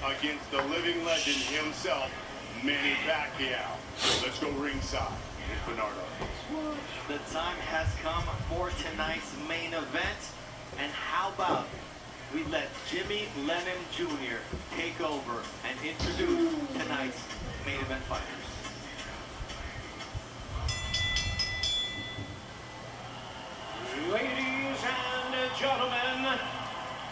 against the living legend himself, Manny Paquiao. Let's go ringside. Here's Bernardo. The time has come for tonight's main event. And how about we let Jimmy Lennon Jr. take over and introduce tonight's main event fighters. Ladies and gentlemen,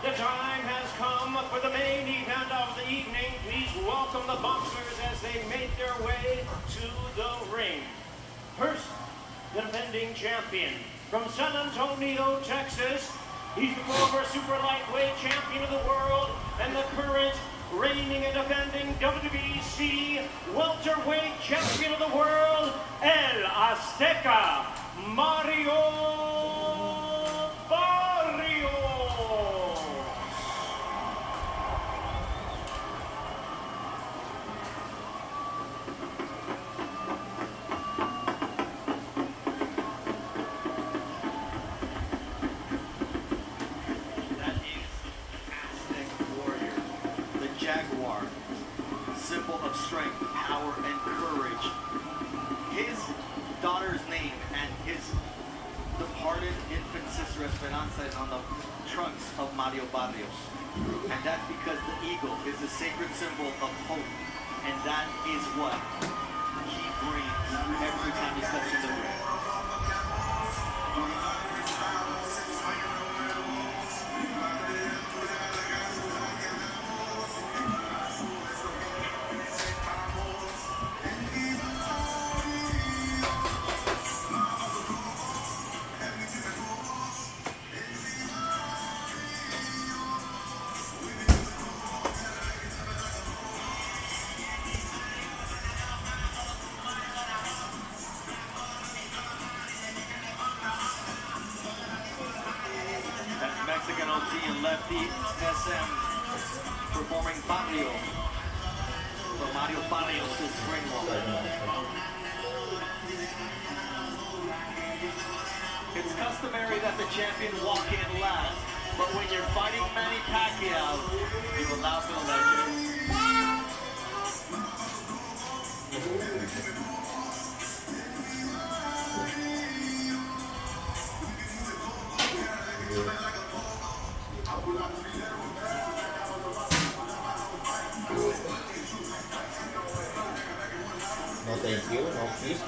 the time has come for the main event of the evening. Please welcome the boxers as they make their way to the ring. First, the defending champion from San Antonio, Texas. He's the former super lightweight champion of the world and the current reigning and defending WBC welterweight champion of the world, El Azteca, Barrios. Jaguar, symbol of strength, power, and courage. His daughter's name and his departed infant sister Esperanza is on the trunks of Mario Barrios. And that's because the eagle is a sacred symbol of hope. And that is what he brings every time he steps in the ring. Mexican OT and lefty SM performing Barrio for Mario Barrios' ring walk. It's customary that the champion walk in last, but when you're fighting Manny Paquiao, you will now feel legend. No thank you, no please.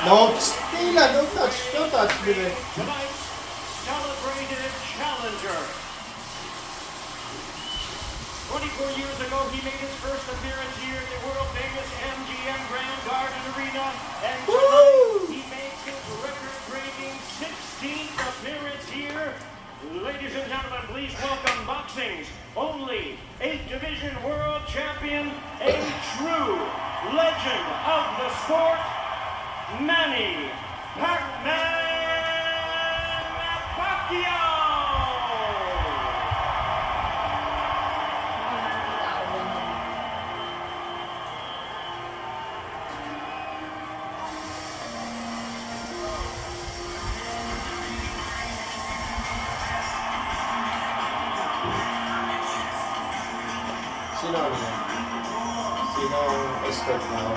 No, Stila, don't touch me. Tonight's celebrated challenger. 24 years ago, he made his first appearance here at the world-famous MGM Grand Garden Arena, and tonight he makes his record-breaking 16th appearance here Ladies and gentlemen, please welcome boxing's only 8th Division World Champion, a true legend of the sport, Manny Paquiao! Sino ano yan? Sino ang escort na ako?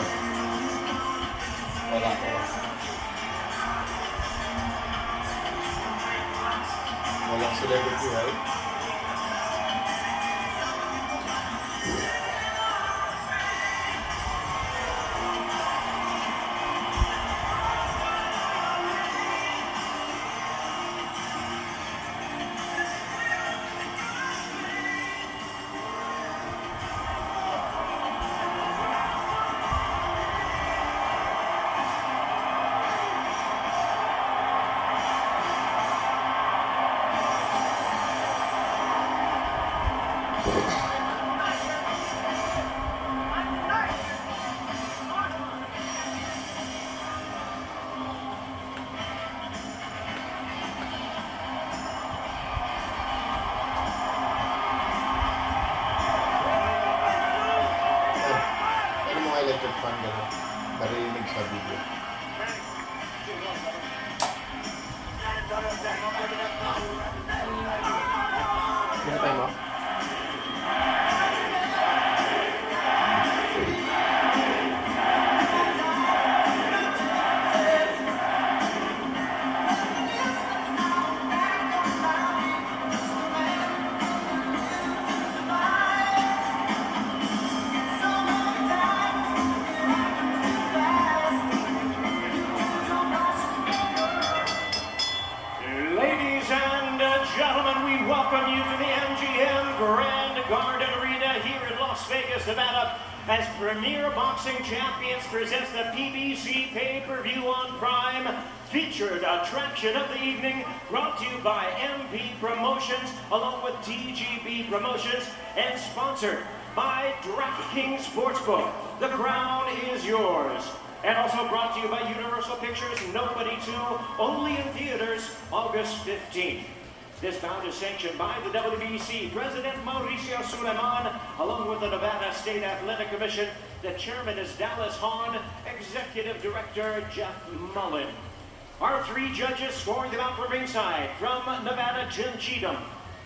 Wala ko. Walang celebrity, right? Ano mga electric fan gano'n? Narinig sa video. Pinatay mo? Ladies and gentlemen, we welcome you to the MGM Grand Garden Arena here in Las Vegas, Nevada, as Premier Boxing Champions presents the PBC Pay-Per-View on Prime, featured attraction of the evening, brought to you by MP Promotions, along with TGB Promotions, and sponsored by DraftKings Sportsbook. The crown is yours. And also brought to you by Universal Pictures, Nobody 2, only in theaters August 15th. This bout is sanctioned by the WBC, President Mauricio Suleiman, along with the Nevada State Athletic Commission. The chairman is Dallas Hahn, Executive Director Jeff Mullen. Our 3 judges scoring the bout from ringside: from Nevada, Jim Cheatham;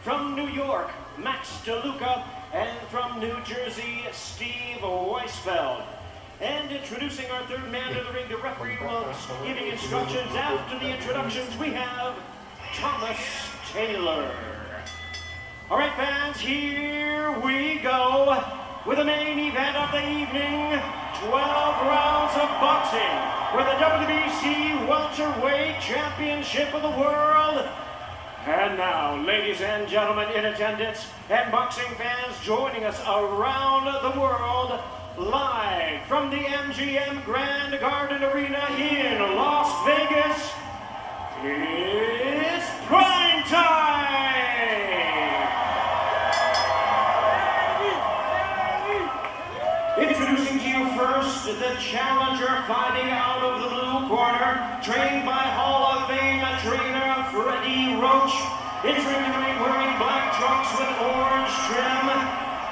from New York, Max DeLuca; and from New Jersey, Steve Weisfeld. And introducing our 3rd man to the ring, the referee will giving instructions. After the introductions, we have Thomas Taylor. All right, fans, here we go with the main event of the evening. 12 rounds of boxing for the WBC Welterweight Championship of the World. And now, ladies and gentlemen in attendance and boxing fans joining us around the world, live from the MGM Grand Garden Arena in Las Vegas, it's prime time! Introducing to you first, the challenger fighting out of the blue corner, trained by Hall of Fame trainer Freddie Roach. Entering the ring wearing black trunks with orange trim,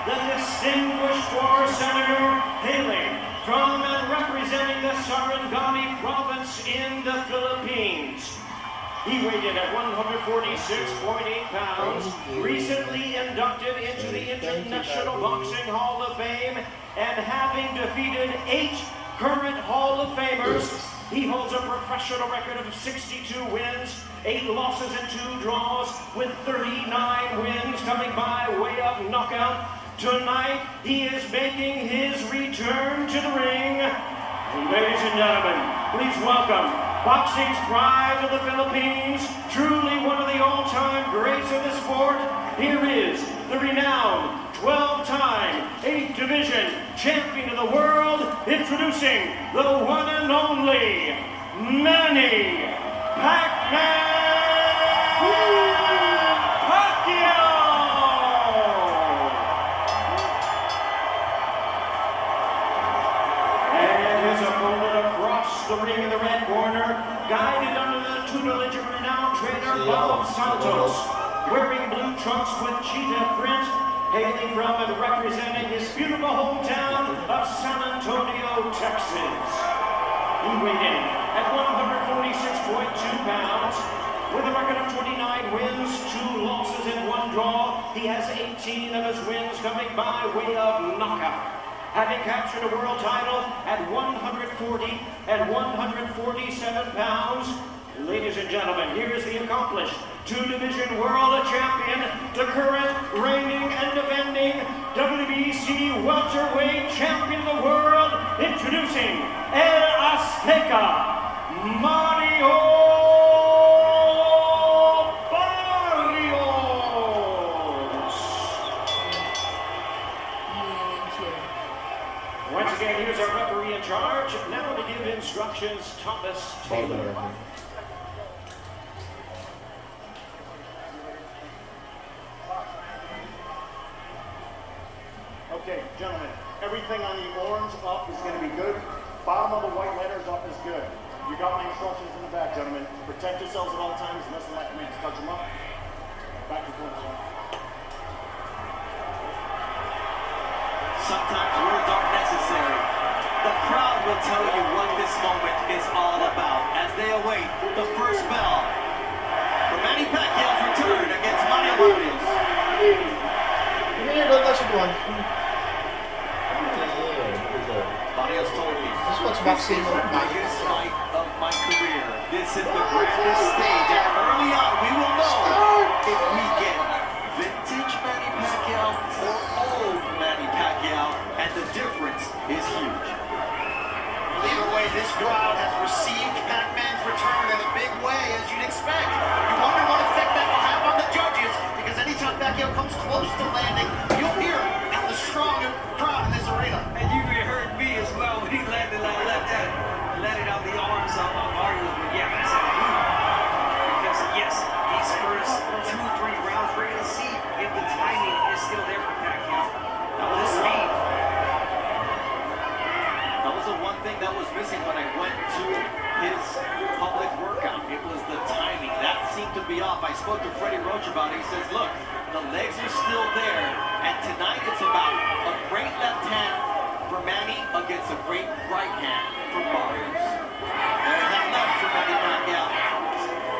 the distinguished former senator hailing from and representing the Sarangani province in the Philippines. He weighed in at 146.8 pounds, recently inducted into the International Boxing Hall of Fame, and having defeated 8 current Hall of Famers, he holds a professional record of 62 wins, 8 losses and 2 draws, with 39 wins coming by way of knockout. Tonight, he is making his return to the ring. Ladies and gentlemen, please welcome boxing's pride of the Philippines, truly one of the all-time greats of the sport. Here is the renowned 12-time 8th Division champion of the world, introducing the one and only Manny Paquiao! tutelage of renowned trainer Bob Santos, wearing blue trunks with cheetah print, hailing from and representing his beautiful hometown of San Antonio, Texas. He weighed in at 146.2 pounds. With a record of 29 wins, 2 losses, and 1 draw, he has 18 of his wins coming by way of knockout. Having captured a world title at 140 and 147 pounds, ladies and gentlemen, here is the accomplished 2-division world champion, the current reigning and defending WBC welterweight champion of the world, introducing El Azteca, Mario Barrios. Once again, here's our referee in charge. Now to give instructions, Thomas Taylor. Okay, gentlemen, everything on the orange up is going to be good. Bottom of the white letters up is good. You got my instructions in the back, gentlemen. Protect yourselves at all times and listen to my commands. Touch them up. Back and forth. Sometimes words aren't necessary. The crowd will tell you what this moment is all about as they await the first bell for Manny Pacquiao's return against Manny Paquiao. Come here, don't touch it one. Barrios told me, Let's watch this boxing. is the biggest fight of my career. This is the grandest stage, and early on we will know if we get vintage Manny Pacquiao or old Manny Pacquiao, and the difference is huge. Either way, this crowd has received Pac-Man's return in a big way, as you'd expect. You wonder what effect that will have on the judges, because anytime Pacquiao comes close to landing, you'll hear it out the strong crowd in this arena. And you heard me as well when he landed on the arms of Barrios. But yeah, I said, because yes, these first 2-3 rounds, we're going to see if the timing is still there for Pacquiao. That was The speed. That was the one thing that was missing when I went to his public workout. It was the timing. That seemed to be off. I spoke to Freddie Roach about it. He says, look, the legs are still there, and tonight it's about a great left hand for Manny against a great right hand for Barrios. There's that left for Manny Paquiao.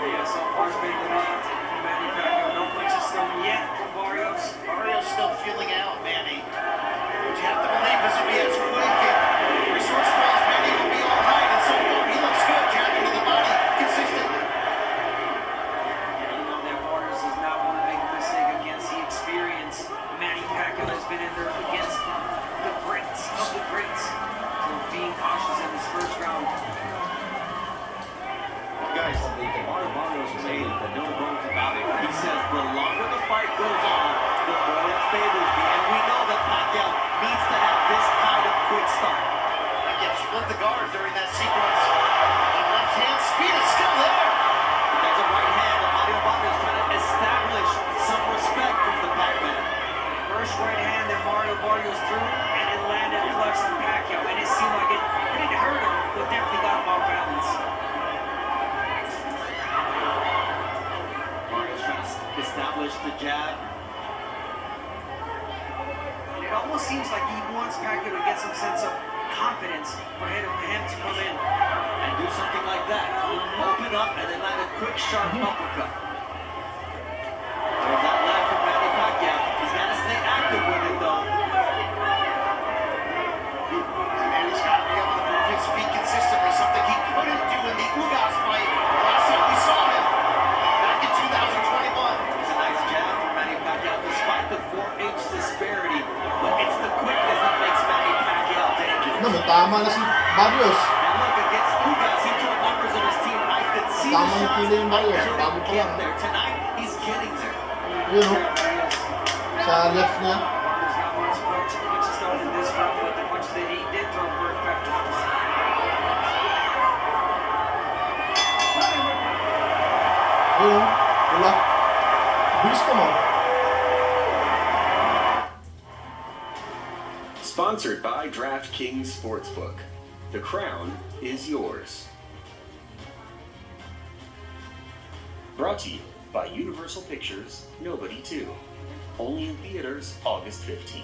Yeah, so far it's been the lead. Manny Pacquiao, no punches thrown yet from Barrios. Barrios still feeling out, Manny. But you have to believe this will be as quick and resourceful as Manny will be all right. And so far, he looks good, jabbing to the body consistently. Yeah, you know that Barrios does not want to make a mistake against the experience. Manny Pacquiao has been in there against the greats of the greats. So being cautious in this first round. Guys, Barrios made no bones about it. He says the longer the fight goes on, the more it favors me. And we know that Pacquiao needs to have this kind of quick start. Pacquiao split the guard during that sequence. That left hand speed is still there. There's a right hand, and Mario Barrios trying to establish some respect from the Pac-Man. First right hand that Mario Barrios threw, and it landed flush on Pacquiao. And it seemed like it didn't hurt him, but definitely got him off balance. Barrios trying to establish the jab. And it almost seems like he wants Pacquiao to get some sense of confidence for him to come in. And do something like that. Open up and then land a quick, sharp uppercut. There's that left from Manny Pacquiao. He's got to stay active with it, though. Manny's got to be able to move his feet consistently, something he couldn't do in the Ugas fight the last time we saw him back in 2021. It's a nice jab from Manny Pacquiao, despite the 4-inch disparity. But it's the quickness that makes Manny Pacquiao dangerous. No, may tama na si Barrios. And look, against Ugas, he turned numbers of his team. I could see the Tama yung shots. kilo yung Barrios. I Bago couldn't pa get lang. there. Tonight, he's getting there. Yun o. Sa left niya. Barrios got once punches thrown in this round, but the punches that he did throw were effective. Yun o. Wala. Bilis ka mo. Sponsored by DraftKings Sportsbook. The crown is yours. Brought to you by Universal Pictures, Nobody 2. Only in theaters August 15th.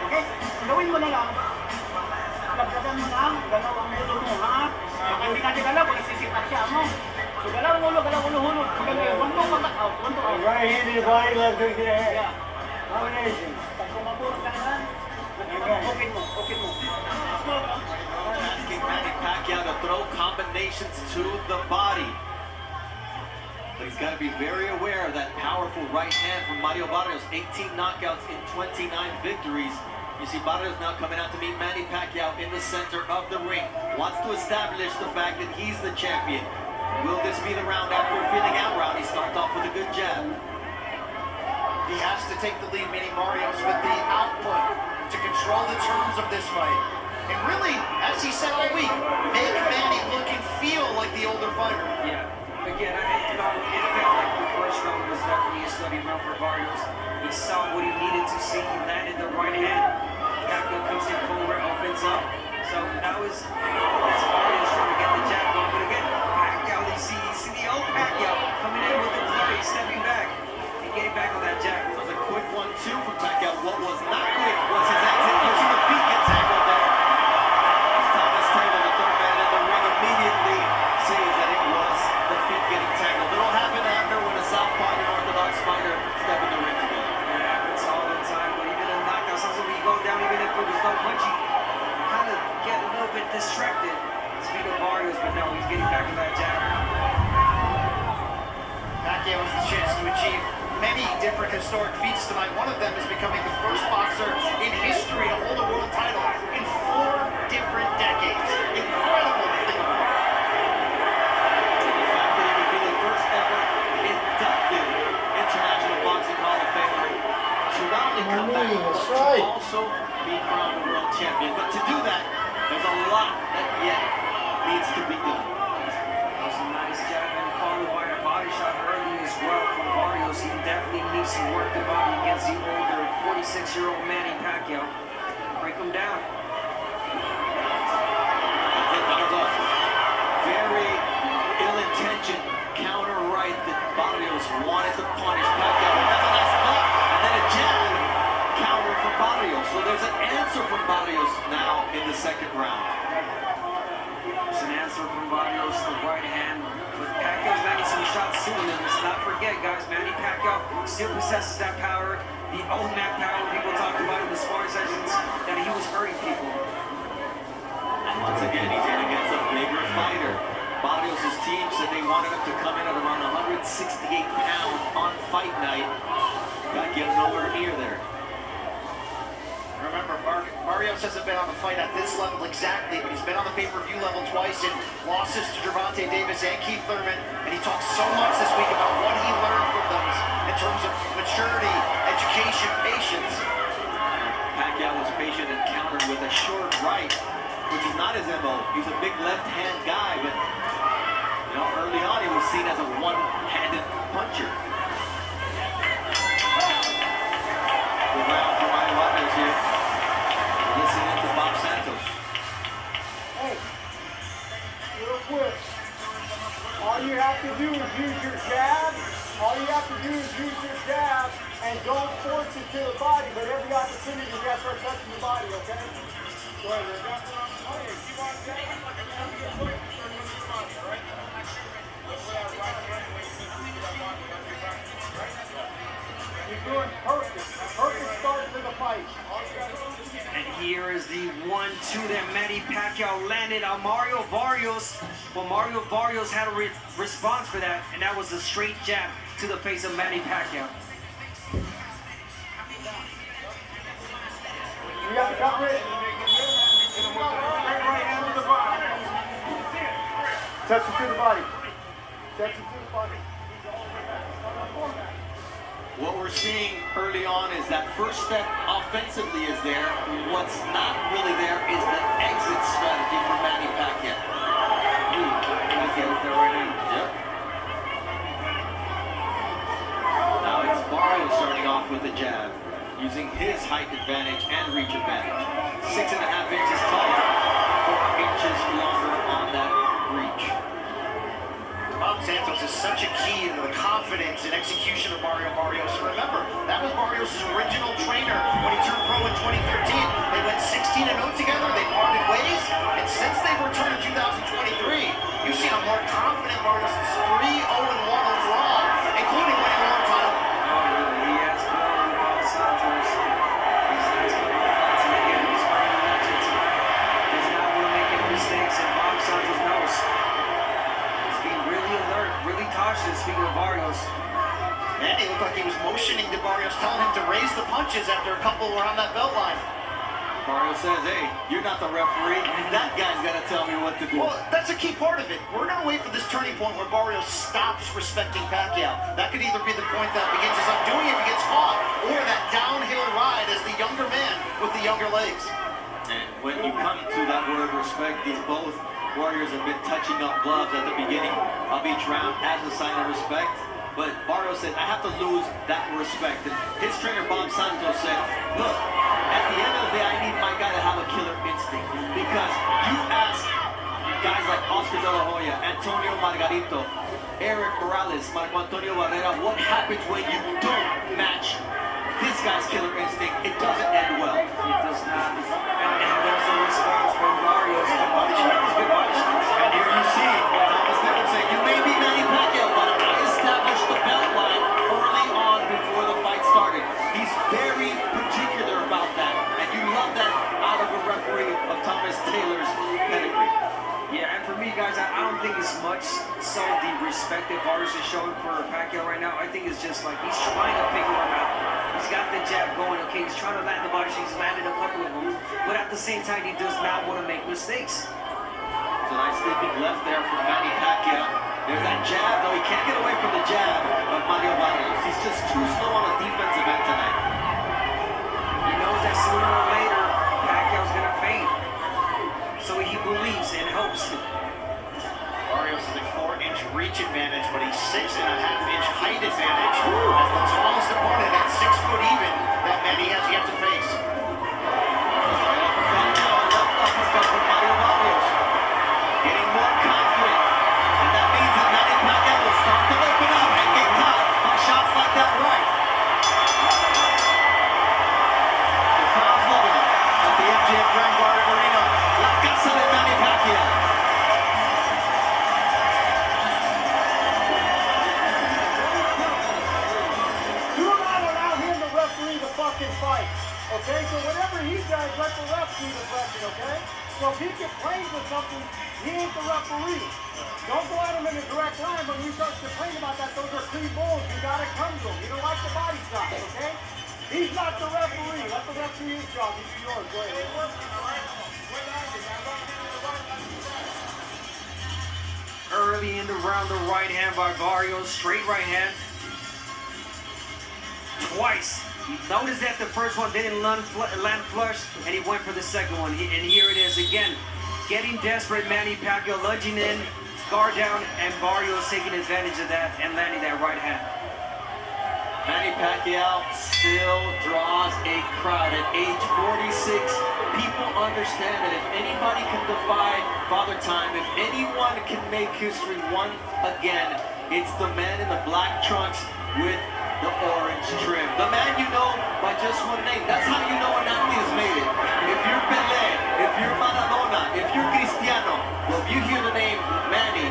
Okay, gawin mo na lang. Lagdagan mo lang, galaw ang ulo mo, ha? Baka hindi natin galaw, kung nagsisipat siya mo. So galaw ang ulo, hulog. Magaling, one to out. Right hand to the body, left hook to the head. Yeah. Combination. Pag kumapurot ka na, okay mo. Asking Manny Paquiao to throw combinations to the body. But he's got to be very aware of that powerful right hand from Mario Barrios. 18 knockouts in 29 victories. You see Barrios now coming out to meet Manny Paquiao in the center of the ring. Wants to establish the fact that he's the champion. Will this be the round after a feeling out round? He starts off with a good jab. He has to take the lead, meaning Barrios, with the output to control the terms of this fight. And really, as he said all week, make Manny look and feel like the older fighter. Yeah. Again, it felt like the first round was definitely a study round for Barrios. He saw what he needed to see. He landed the right hand. Paquiao comes in forward, opens up. So now it's Barrios trying to get the jab going. But again, Paquiao, you see the old Paquiao coming in with the flurry, stepping back and getting back on that jab. It was a quick 1-2 from Paquiao. What was not quick was his exit. You see the feet get tangled there. Thomas Taylor, the third man in the ring, immediately sees that it was the feet getting tangled. It'll happen after when a southpaw and an orthodox fighter step in the ring together. It happens all the time, but even in knockouts, sometimes when you go down, even if there was no punch, you kind of get a little bit distracted. Speak of Barrios, but no, he's getting back to that jab. Pacquiao has the chance to achieve many different historic feats tonight. One of them is becoming the first boxer in history to hold a world title in 4 different decades. Incredible to think about. The fact that he would be the first ever inducted International Boxing Hall of Famer to not only come back, That's but right. to also be crowned a world champion. But to do that, there's a lot that yet needs to be done. That was a nice jab and followed by a body shot early as well from Barrios. He definitely needs to work the body against the older 46-year-old Manny Paquiao. Break him down. That was a very ill-intentioned counter right that Barrios wanted to punish Paquiao. That's a nice block, and then a jab counter from Barrios. So there's an answer from Barrios now in the second round. It's an answer from Barrios, the right hand. But Pacquiao's landing some shots soon. And let's not forget, guys, Manny Paquiao still possesses that power. The old man power people talked about in the sparring sessions, that he was hurting people. Once again, he's in against a bigger fighter. Barrios' team said they wanted him to come in at around 168 pounds on fight night. Got to get nowhere near there. Remember, Barrios hasn't been on the fight at this level exactly, but he's been on the pay-per-view level twice in losses to Gervonta Davis and Keith Thurman, and he talked so much this week about what he learned from those in terms of maturity, education, patience. Pacquiao was patient and countered with a short right, which is not his MO. He's a big left-hand guy, but you know, early on he was seen as a one-handed puncher. Good round for Manny Paquiao here. Listening to Bob Santos. Hey, real quick. All you have to do is use your jab. All you have to do is use your jab and don't force it to the body, but every opportunity you have to start touching the body, okay? Go ahead, Rick. Oh, yeah, keep on jabbing. You're doing perfect. Perfect start to the fight. And here is the 1-2 that Manny Paquiao landed on Mario Barrios. Well, Mario Barrios had a response for that, and that was a straight jab to the face of Manny Paquiao. You got the cut, Rick? Right hand to the body. Touch it to the body. Touch it to the body. What we're seeing early on is that first step offensively is there. What's not really there is the exit strategy for Manny Paquiao. Yep. Now it's Barrios starting off with the jab, using his raise the punches after a couple around that belt line. Barrios says, hey, you're not the referee. That guy's got to tell me what to do. Well, that's a key part of it. We're going to wait for this turning point where Barrios stops respecting Pacquiao. That could either be the point that begins his undoing if he gets caught, or that downhill ride as the younger man with the younger legs. And when you come to that word respect, these both warriors have been touching up gloves at the beginning of each round as a sign of respect. But Barrios said, I have to lose that respect. And his trainer, Bob Santos, said, look, at the end of the day, I need my guy to have a killer instinct. Because you ask guys like Oscar De La Hoya, Antonio Margarito, Eric Morales, Marco Antonio Barrera, what happens when you don't match this guy's killer instinct? It doesn't end well. It does not. And there's a response from Barrios. Good body shots, good body shots. And here you see Thomas Nichols saying, you may be Manny Paquiao, but I established the belt line early on before the fight started. He's very particular about that. And you love that out of a referee of Thomas Taylor's pedigree. Yeah, and for me, guys, I don't think it's much so the respect that Barrios is showing for Pacquiao right now. I think it's just like he's trying to figure him out. He's got the jab going, okay, he's trying to land the body shots, he's landed a couple of them, but at the same time, he does not want to make mistakes. It's a nice slipping left there from Manny Pacquiao. There's that jab, though he can't get away from the jab of Mario Barrios. He's just too slow on the defensive end tonight. He knows that sooner or later, Pacquiao's going to fade. So he believes and hopes. Barrios has a 4-inch reach advantage, but he's 6.5-inch height advantage. As the tallest opponent at 6 foot even that Manny has yet to face. Getting more confident. And that means that Manny Pacquiao will start to open up and get caught on shots like that right. The crowd's loving it at the MGM Grand Garden Arena. La casa de Manny Pacquiao. Do not allow him to referee the fucking fight. Okay? So whatever he does, let the ref do the fucking, okay? So if he complains with something, he ain't the referee. Don't go at him in a direct line when you start complaining about that. Those are clean balls. You gotta come to him. You don't like the body shots, okay? He's not the referee. Let the referee his job. This is yours. Go ahead. Early in the round, the right hand by Barrios, straight right hand. Twice. He noticed that the first one didn't land flush, and he went for the second one. And here it is again. Getting desperate, Manny Pacquiao lunging in, guard down, and Barrios taking advantage of that and landing that right hand. Manny Pacquiao still draws a crowd at age 46. People understand that if anybody can defy Father Time, if anyone can make history once again, it's the man in the black trunks with the orange trim. The man you know by just one name. That's how you know an athlete has made it. If you're Pelé, if you're Maradona, if you're Cristiano, well, if you hear the name Manny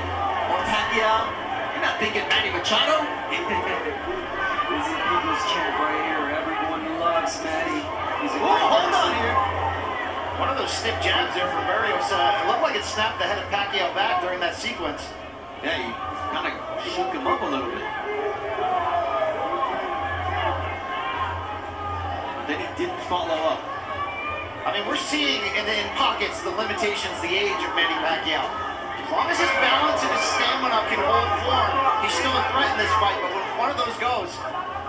or Pacquiao, you're not thinking Manny Machado. This is people's chant right here. Everyone loves Manny. He's a Whoa, great hold on person. here. One of those stiff jabs there from Barrios. It looked like it snapped the head of Pacquiao back during that sequence. Yeah, he kind of shook him up a little bit. But then he didn't follow up. I mean, we're seeing in pockets the limitations, the age of Manny Pacquiao. As long as his balance and his stamina can hold form, he's still a threat in this fight. But when one of those goes,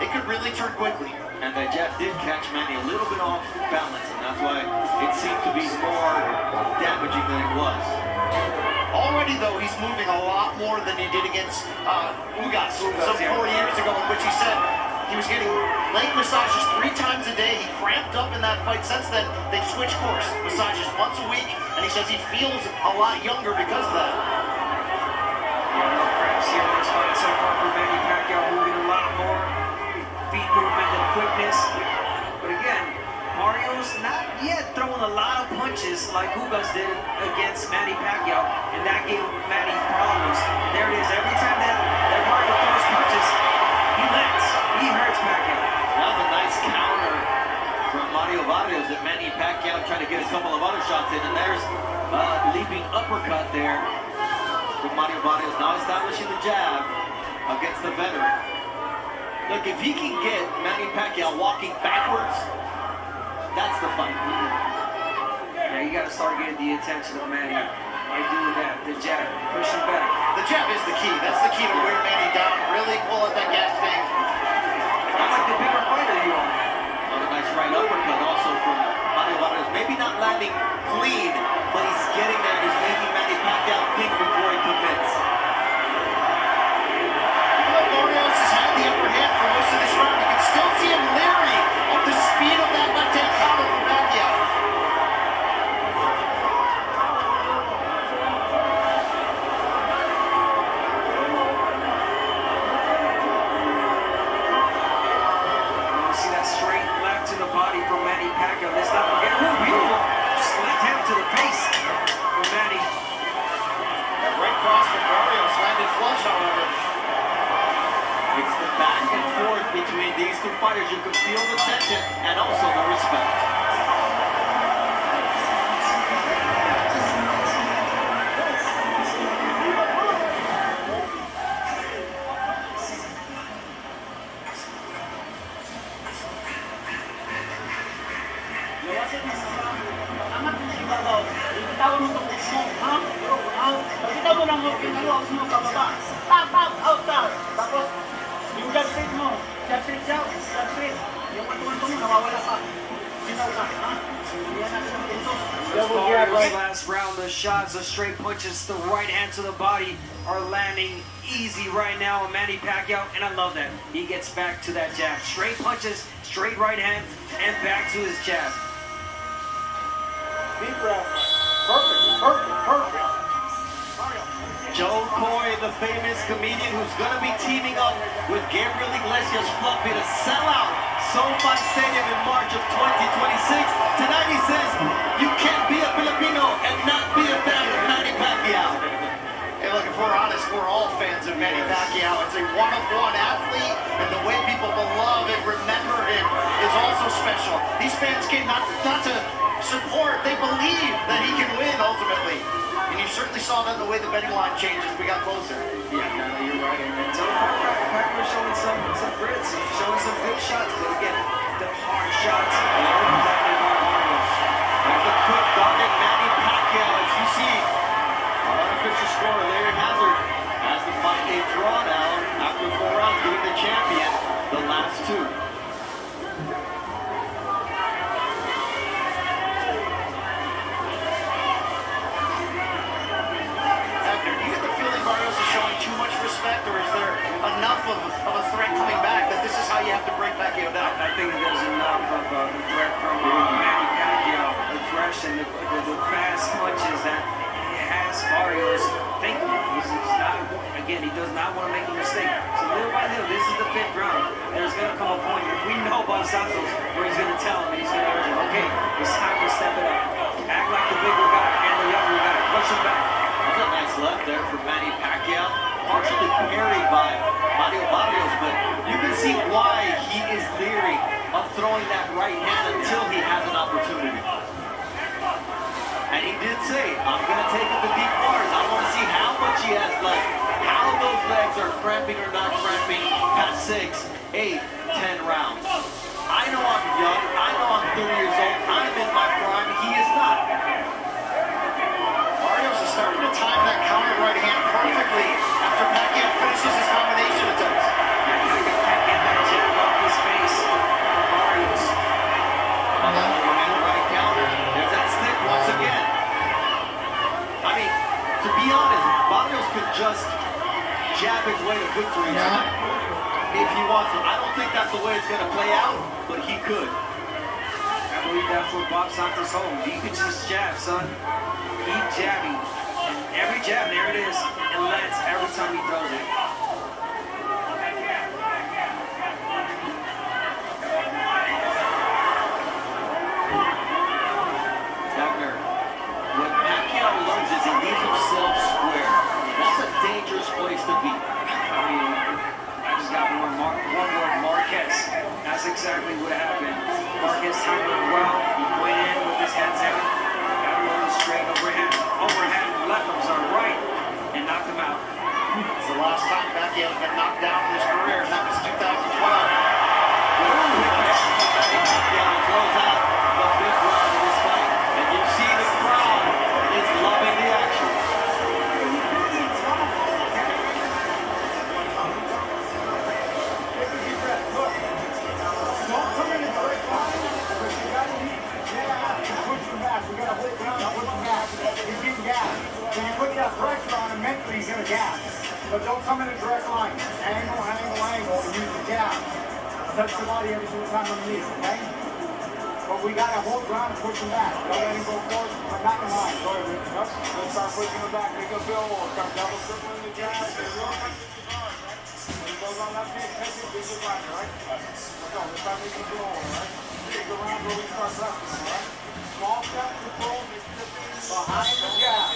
it could really turn quickly. And that jab did catch Manny a little bit off balance, and that's why it seemed to be more damaging than it was. Already, though, he's moving a lot more than he did against Ugas some 4 years ago, in which he said he was getting leg massages 3 times a day. He cramped up in that fight. Since then, they've switched course. Massages once a week, and he says he feels a lot younger because of that. Yeah, no cramps here in this fight so far for Manny Pacquiao, moving a lot more. Feet movement and quickness. But again, Barrios not yet throwing a lot of punches like Ugas did against Manny Pacquiao, and that gave Manny problems. There it is. Every time that Mario throws punches, he lands. He hurts Pacquiao. That was a nice counter from Mario Barrios at Manny Pacquiao, trying to get a couple of other shots in, and there's a leaping uppercut there from Mario Barrios, now establishing the jab against the veteran. Look, if he can get Manny Pacquiao walking backwards, that's the fight. Yeah, you got to start getting the attention of Manny by doing that. The jab, push him back. The jab is the key. That's the key to wear Manny down. Really pull at that gas tank. I like the bigger fighter you are. Another nice right uppercut also from Manny Paquiao. Maybe not landing clean, but he's getting there. He's making Manny Pacquiao think before he commits. Barrios has had the upper hand for most of this round. You can still see him leery of the speed of that left-hand counter from Pacquiao. See that straight left to the body from Manny Paquiao. Let's not forget. Ooh, beautiful. Just left hand to the face from Manny. That right cross from Barrios landed flush, however. It's the back and forth between these two fighters. You can feel the tension and also the respect. Lawasan mo sa angat mo si Babaw. Bitawan mo itong push mo, ha? Bitawan mo lang mo, pinaluwas mo pababa. Tap, out, tap. Tapos, yung jab straight mo, jab straight. Yung patuwan mo, nawawala pa. Bitaw ka, ha? Yan natin ang pinto. Double jab, Barrios right? last round, the shots, the straight punches, the right hand to the body are landing easy right now on Manny Pacquiao, and I love that. He gets back to that jab. Straight punches, straight right hand, and back to his jab. Deep breath. Perfect. Joe Coy, the famous comedian who's going to be teaming up with Gabriel Iglesias Fluffy to sell out SoFi Stadium in March of 2026. Tonight he says, you can't be a Filipino and not be a fan of Manny Pacquiao. Hey, look, if we're honest, we're all fans of Manny Pacquiao. It's a one-of-one athlete, and the way people love and remember him is also special. These fans came not to support, they believe that he can win ultimately. And you certainly saw that in the way the betting line changed as we got closer. Yeah, no, you're right. And Joe Pacquiao showing some grits, showing some good shots, but again, the hard shots are protected by Barrios. There's a quick guarded Manny Pacquiao, as you see. Our unofficial scorer, Larry Hazard, has the fight a draw now after 4 rounds, giving the champion the last 2. Abner, do you get the feeling Barrios is showing too much respect, or is there enough of a threat coming back that this is how you have to break Pacquiao down? I think there's enough of a threat from Manny Pacquiao, aggression, the fast punches that has Barrios thinking. He does not want to make a mistake. So little by little, this is the 5th round. There's going to come a point, and we know Bob Santos, where he's going to tell him, and he's going to urge him, okay, it's time to step it up. Act like the bigger guy and the younger guy. Push him back. That's a nice left there from Manny Pacquiao. Partially parried by Manny Barrios, but you can see why he is leery of throwing that right hand until he has an opportunity. And he did say, I'm going to take it to deep waters. I want to see how much he has left, how those legs are cramping or not cramping past 6, 8, 10 rounds. I know I'm young. I know I'm 30 years old. I'm in my prime. He is not. Barrios is starting to time that counter right hand perfectly after Pacquiao finishes his combination attempts. He can't get that jab off his face. Barrios. Overhand right counter. There's that stick once again. I mean, to be honest, Barrios could just jab his way to victory tonight if he wants to. I don't think that's the way it's going to play out, but he could. I believe that's what Bob Santos told him. You can just jab, son. Keep jabbing. And every jab, there it is. It lands every time he throws it. Abner, when Pacquiao lunges, he leaves himself square. That's a dangerous place to be. I mean, I just got one word, Marquez. That's exactly what happened. Marquez timed it well. He went in with his hands down. Got him on the straight overhand, right, and knocked him out. It's the last time So you put that pressure on him mentally, he's gonna jab. But don't come in a direct line. Angle, and use the jab. Touch the body every single time on the knee, okay? But we gotta hold ground and push him back. Don't let him go forward, but not in line. Go ahead, Rich. Yep. Let's start pushing him back. Make a bill. We'll start double circling the jab. When he goes on left hand, catch it, big right, right? Let's go. Let's start making a bill, right? Big around where we start left, right? Small step, control, behind the jab.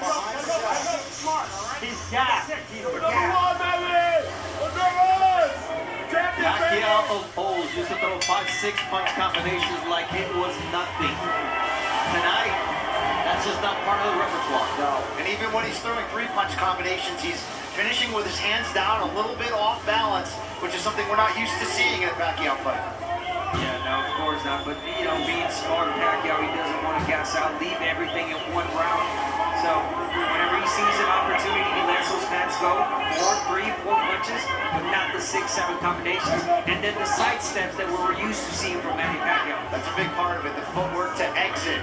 Behind the jab. Smart, all right? He's jabbed. He's jabbed. Paquiao of old used to throw 5-6 punch combinations like it was nothing. Tonight, that's just not part of the repertoire. No. And even when he's throwing 3-punch combinations, he's finishing with his hands down, a little bit off balance, which is something we're not used to seeing in a Pacquiao fight. Yeah, no, of course not. But, you know, being smart, Pacquiao, he doesn't want to gas out, leave everything in one round. So, whenever he sees an opportunity, he lets those pads go. 4, 3, 4 punches, but not the 6, 7 combinations. And then the side steps that we're used to seeing from Manny Paquiao. That's a big part of it, the footwork to exit.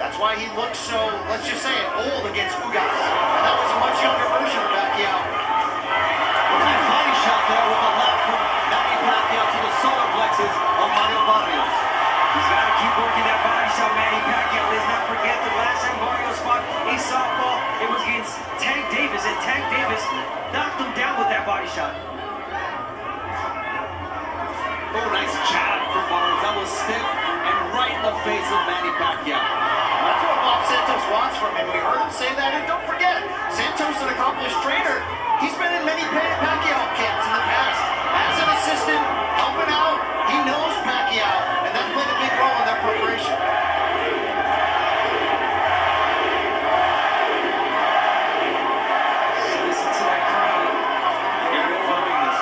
That's why he looks so, let's just say it, old against Ugas. And that was a much younger version of Pacquiao. Nice body shot there with the left from Manny Pacquiao to the solar plexus of Barrios. He's got to keep working that body shot, Manny Pacquiao. Let's not forget the last time Barrios fought a softball, it was against Tank Davis, and Tank Davis knocked him down with that body shot. Oh, nice jab from Barrios. That was stiff and right in the face of Manny Pacquiao. That's what Bob Santos wants from him. We heard him say that, and don't forget, Santos, an accomplished trainer, he's been in many Pacquiao camps in the past. As an assistant, helping out, he knows Pacquiao, and that played a big role in their preparation. Listen to that crowd. They're loving this.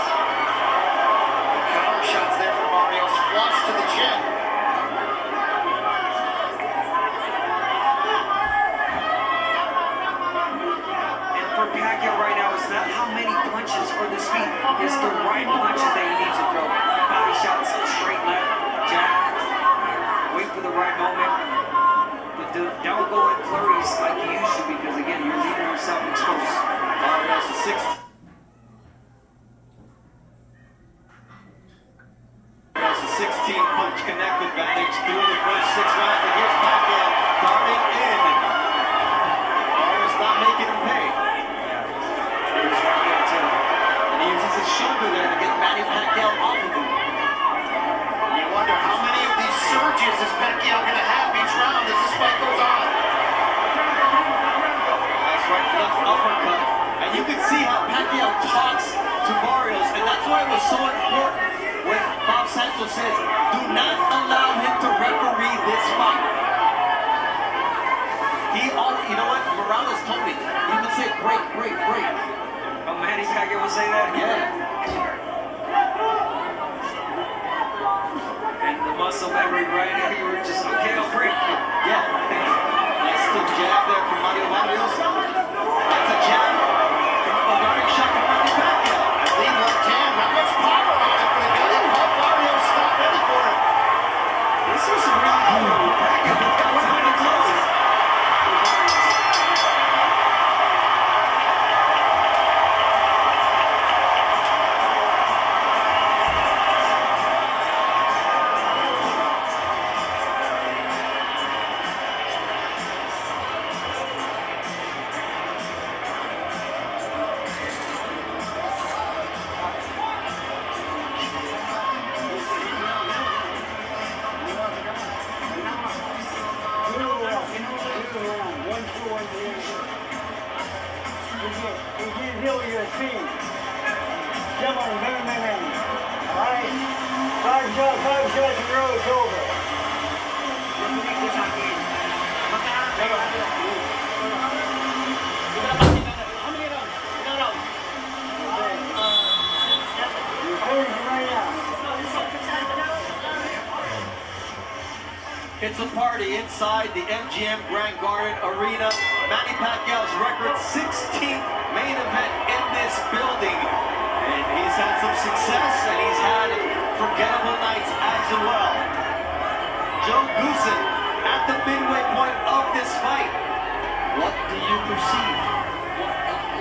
Counter shots there from Barrios, flush to the chin. And for Pacquiao right now, it's not how many punches or the speed. It's the right punches that he needs to throw. Body shots, straight left, jab. Wait for the right moment. But don't go in flurries like you used to, because again, you're leaving yourself exposed. Barrios is 6. That's a 16-punch connect advantage through the first 6 rounds. And here's Pacquiao darting in. Barrios not making him pay. And he uses his shoulder there to get Manny Pacquiao off of him. You wonder how many of these surges is Pacquiao going to have each round as this fight goes on. That's right, left uppercut. And you can see how Pacquiao talks to Barrios, and that's why it was so important when Bob Santos says, do not allow him to referee this fight. You know what? Morales told me. He would say, break, break, break. Oh, Manny Pacquiao will say that? Yeah. And the muscle memory right there, you were just, okay, I'll break. Yeah. Nice little jab there from Barrios. That's a jab. A guarding shot from Manny Pacquiao. I lead left hand, not much power on it, but it doesn't help Barrios stop ready for it. This was some really cool. Pacquiao got time to close. Five shots in a row, it's over. It's a party inside the MGM Grand Garden Arena. Manny Pacquiao's record 16th main event in this building. And he's had some success, and he's had forgettable nights as well. Joe Goosen at the midway point of this fight. What do you perceive?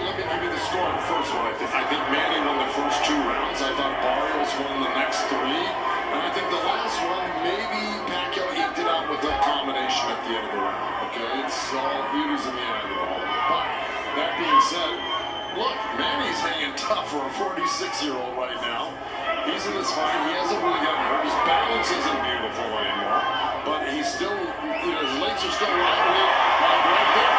Let me give you the score on the first one. I think Manny won the first 2 rounds. I thought Barrios won the next 3. And I think the last one, maybe Paquiao eked it out with a combination at the end of the round. Okay, it's all beauties in the eye of the beholder. But that being said, look, Manny's hanging tough for a 46-year-old right now. He's in this fight. He hasn't really gotten hurt. His balance isn't beautiful anymore. But he's still, his legs are still lively, like right there.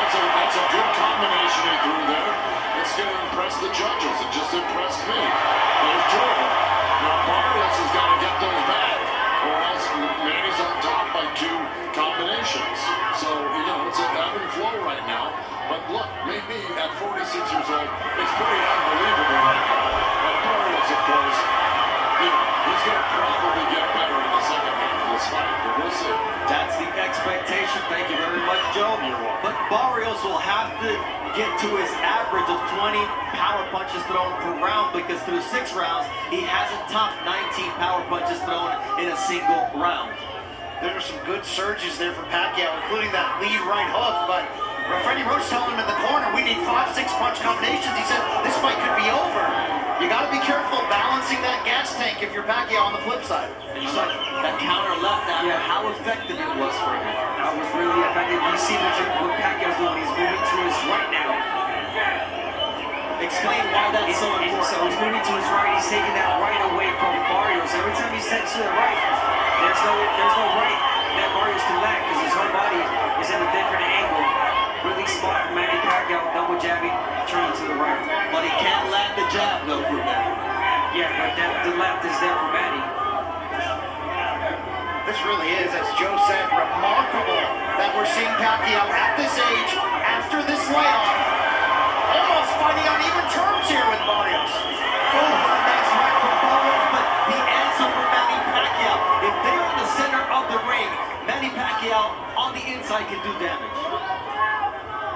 So that's a good combination he threw there. It's going to impress the judges. It just impressed me. There's 2 of them. Now Barrios has got to get those back, or else Manny's on top by 2 combinations. So, it's an ebb and flow right now. But look, maybe at 46 years old, it's pretty unbelievable right now. But Barrios, of course, he's going to probably get better in the second half of this fight, but we'll see. That's the expectation. Thank you very much, Joe. You're welcome. But Barrios will have to get to his average of 20 power punches thrown per round, because through 6 rounds, he hasn't topped 19 power punches thrown in a single round. There are some good surges there for Pacquiao, including that lead right hook, but Freddie Roach telling him in the corner, we need 5-6 punch combinations. He said, this fight could be over. You got to be careful balancing that gas tank if you're Pacquiao on the flip side. And you saw that counter left after, how effective it was for him. That was really effective. You see what Pacquiao's doing. He's moving to his right now. Explain why that's so important. So he's moving to his right. He's taking that right away from Barrios. Every time he steps to the right, there's no right that Barrios can land, because his whole body is in a different angle. Really smart from Manny Paquiao, double jabbing, turning to the right. But he can't land the jab though for Manny. Yeah, but the left is there for Manny. This really is, as Joe said, remarkable that we're seeing Pacquiao at this age, after this layoff, almost fighting on even terms here with Barrios. That's right for Barrios, but the answer for Manny Pacquiao, if they're in the center of the ring, Manny Pacquiao on the inside can do damage.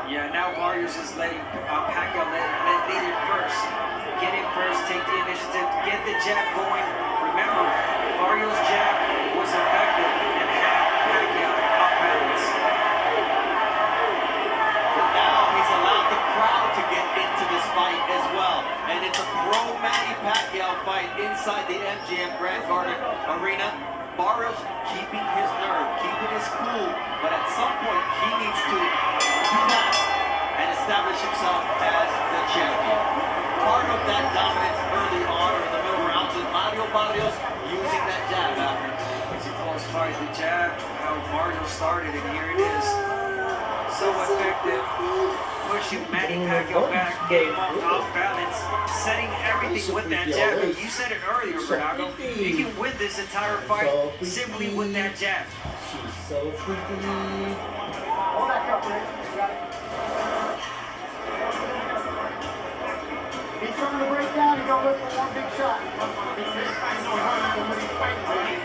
Yeah, now Barrios is letting Pacquiao lead it first. Get it first, take the initiative, get the jab going. Remember, Barrios' jab was effective and had Pacquiao off balance. But now he's allowed the crowd to get into this fight as well. And it's a pro-Manny Pacquiao fight inside the MGM Grand Garden Arena. Barrios keeping his nerve, keeping his cool, but at some point he needs to do that and establish himself as the champion. Part of that dominance early on or in the middle rounds with Mario Barrios using that jab after. It's a close fight, the jab, how Barrios started, and here it is. So effective, pushing Manny Paquiao back, getting him off balance, setting everything with that jab. And you said it earlier, Bernardo, you can win this entire fight simply with that jab. She's so freaky. Hold that cup, Rich. You got it. He's trying to break down. He's going to look for one big shot. This fight's so hard because he's fighting, baby.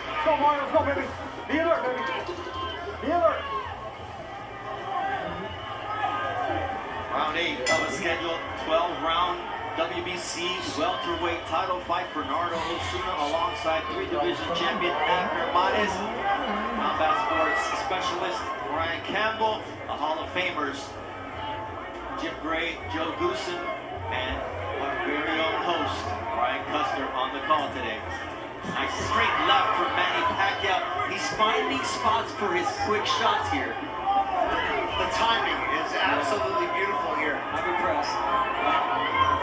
Let's go, Mario. Let's go, baby. Be alert, baby. Be alert. Round 8 of a scheduled 12-round WBC welterweight title fight. Bernardo Osuna alongside 3-division champion Abner Mares, combat sports specialist Brian Campbell, the Hall of Famers Jim Gray, Joe Goosen, and our very own host Brian Custer on the call today. Nice straight left from Manny Pacquiao. He's finding spots for his quick shots here. The timing is absolutely beautiful here. I'm impressed.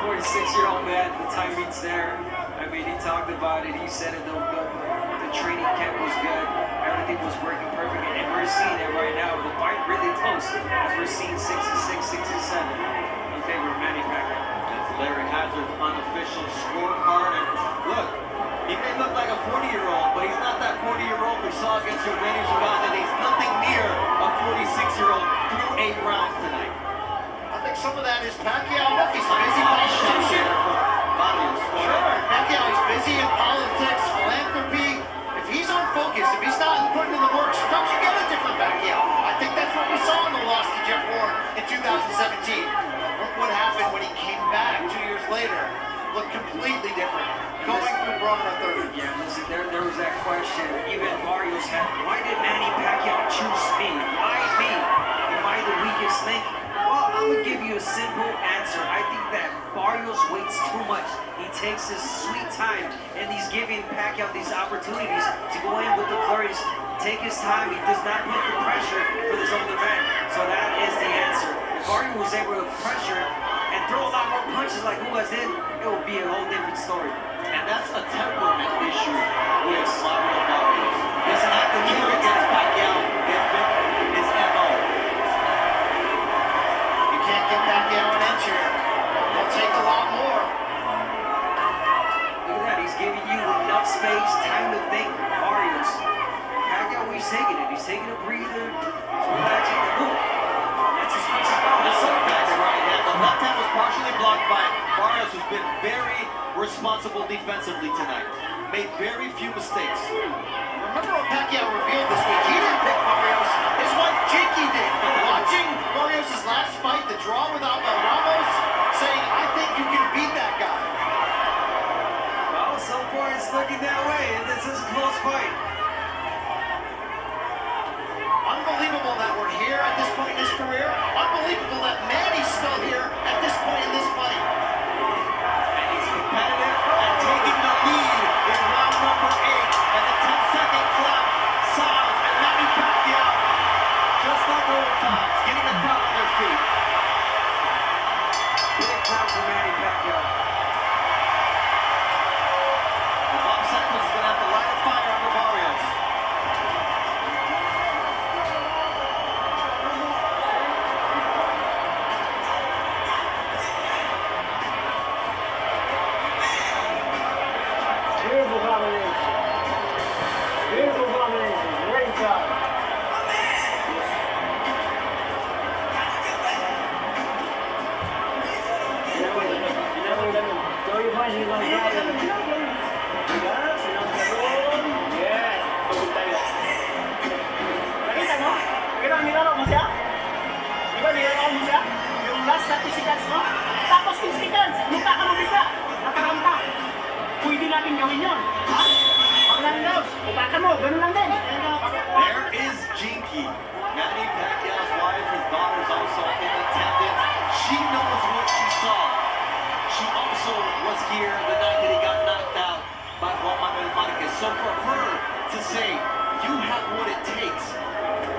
46-year-old man, the timing's there. I mean, he talked about it. He said it. The training camp was good. Everything was working perfect, and we're seeing it right now. The fight really close, as we're seeing 66, 67 in favor of Manny Paquiao. That's Larry Hazard's unofficial scorecard. And look, he may look like a 40-year-old, but he's not that 40-year-old we saw against Eugenio Uganda. He's nothing near a 46-year-old through 8 rounds tonight. I think some of that is Pacquiao. Look, he's busy politician. Sure, Pacquiao is busy in politics, philanthropy. If he's unfocused, if he's not putting in the work, sometimes you get a different Pacquiao. I think that's what we saw in the loss to Jeff Ward in 2017. looked completely different. Going through Braun in the third. Yeah, listen, there was that question. Even Barrios had, why did Manny Paquiao choose me? Why me? Am I the weakest link? Well, I'm going to give you a simple answer. I think that Barrios waits too much. He takes his sweet time, and he's giving Paquiao these opportunities to go in with the flurries, take his time. He does not put the pressure for this older man. So that is the answer. If Barrios was able to pressure and throw a lot more punches like Ugas did, it would be a whole different story. And that's a temperament issue with Mario Barrios. Doesn't have to do against Pacquiao. It's been his MO. You can't get Pacquiao an inch here. He'll take a lot more. Look at that, he's giving you enough space, time to think. Barrios. Pacquiao, he's taking it. He's taking a breather. He's relaxing. Boom. That's his punch. The subtext right hand. The left hand was partially blocked by Barrios, who's been very responsible defensively tonight. Made very few mistakes. Remember what Pacquiao revealed this week? He didn't pick Barrios. His wife Jakey did. Watching Barrios' last fight, the draw with Albert Ramos, saying, I think you can beat that guy. Well, so far it's looking that way, and this is a close fight. Unbelievable that we're here at this point in his career. Unbelievable that Manny's still here at this point in this fight. And he's competitive and taking the lead in round number 8. And the 10-second clock sounds, and Manny Pacquiao, just like old times, getting the crowd on their feet. Big time for Manny Paquiao. And Bob Sackles is going to have to light a fire under Barrios. Beautiful combination. Beautiful combination. Great job. Throw your punches on the ground. Yeah. Nakita mo? Pero nilaro mo siya? Di ba nilaro mo siya? Yung last 30 seconds mo? Tapos 10 seconds, lupa ka mo bigla. Nakaramta. Pwede natin gawin yun. Ha? Pag nandaw, upakan mo, ganun lang din. There is Jinky. Manny Pacquiao's wife, his daughter's also in attendance. She knows what she saw. She also was here the night that he got knocked out by Juan Manuel Marquez. So for her to say, you have what it takes,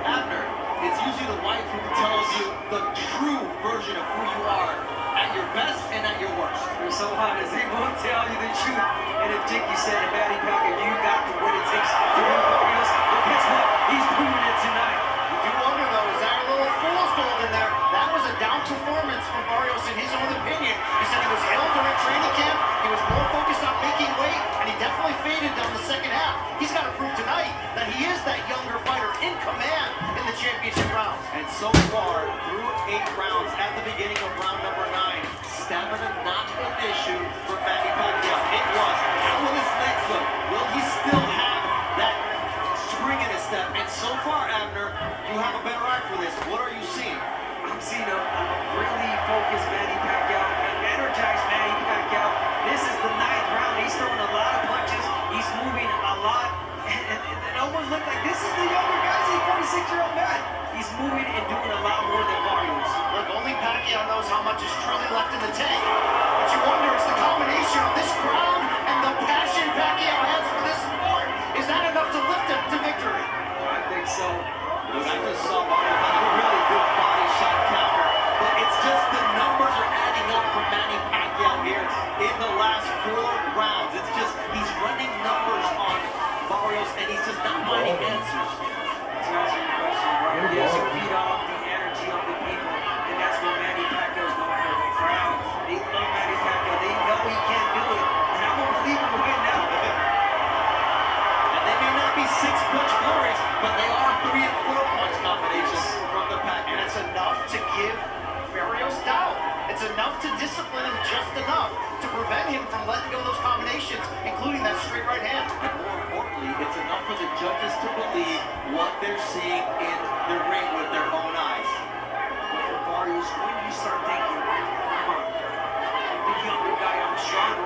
Abner, it's usually the wife who tells you the true version of who you are at your best and at your worst. They're so honest, they won't tell you the truth. And if Jinky said to Manny Pacquiao, you got what it takes to win Barrios, well, guess what? He's proving it tonight. You do wonder though, is there a little fool's gold in there? That was a down performance from Barrios in his own opinion. He said he was ill during training camp, he was more focused on making weight, and he definitely faded down the second half. He's got to prove tonight that he is that younger fighter in command in the championship rounds. And so far, through 8 rounds at the beginning of round number 9, stamina not an issue for Manny Pacquiao. It was. How will his legs look? Will he still have that spring in his step? And so far, Abner, you have a better eye for this. What are you seeing? I'm seeing a really focused Manny Pacquiao, an energized Manny Pacquiao. This is the 9th round. He's throwing a lot of punches. He's moving a lot. And it almost looked like this is the younger guy. He's a 46-year-old man. He's moving and doing a lot more than Barrios. Look, only Pacquiao knows how much is truly left in the tank. But you wonder, is the combination of this crowd and the passion Pacquiao has for this sport, is that enough to lift him to victory? I think so. Look, I just saw Barrios have a really good body shot counter. But it's just the numbers are adding up for Manny Pacquiao here in the last 4 rounds. It's just, he's running numbers on Barrios, and he's just not finding answers. To answer your question, right? Yes, you feed off the energy of the people, and that's what Manny Pacquiao's known for. The crowd, they love Manny Pacquiao. They know he can't do it, and I'm gonna believe him right now. And they may not be 6-punch flurries, but they are 3- and 4-punch combinations from the Pacquiao. And it's enough to give Barrios doubt. It's enough to discipline him just enough to prevent him from letting go of those combinations, including that straight right hand. And more importantly, it's enough for the judges to believe what they're seeing in the ring with their own eyes. For Barrios, when do you start thinking, come on, I'm the younger guy, I'm stronger,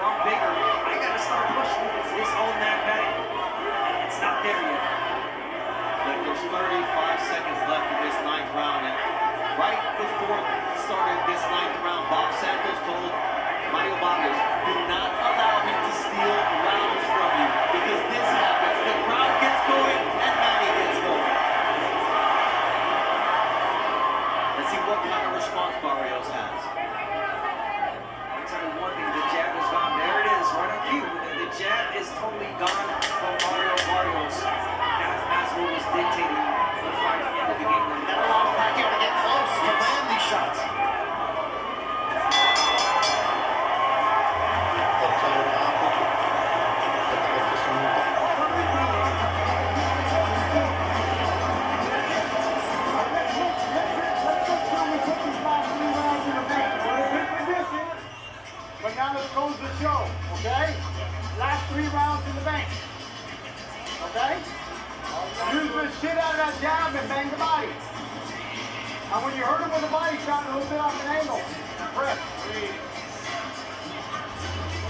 goes the show, okay? Last 3 rounds in the bank. Okay? Use the shit out of that jab and bang the body. And when you hurt him with a body shot, a little bit off an angle, press.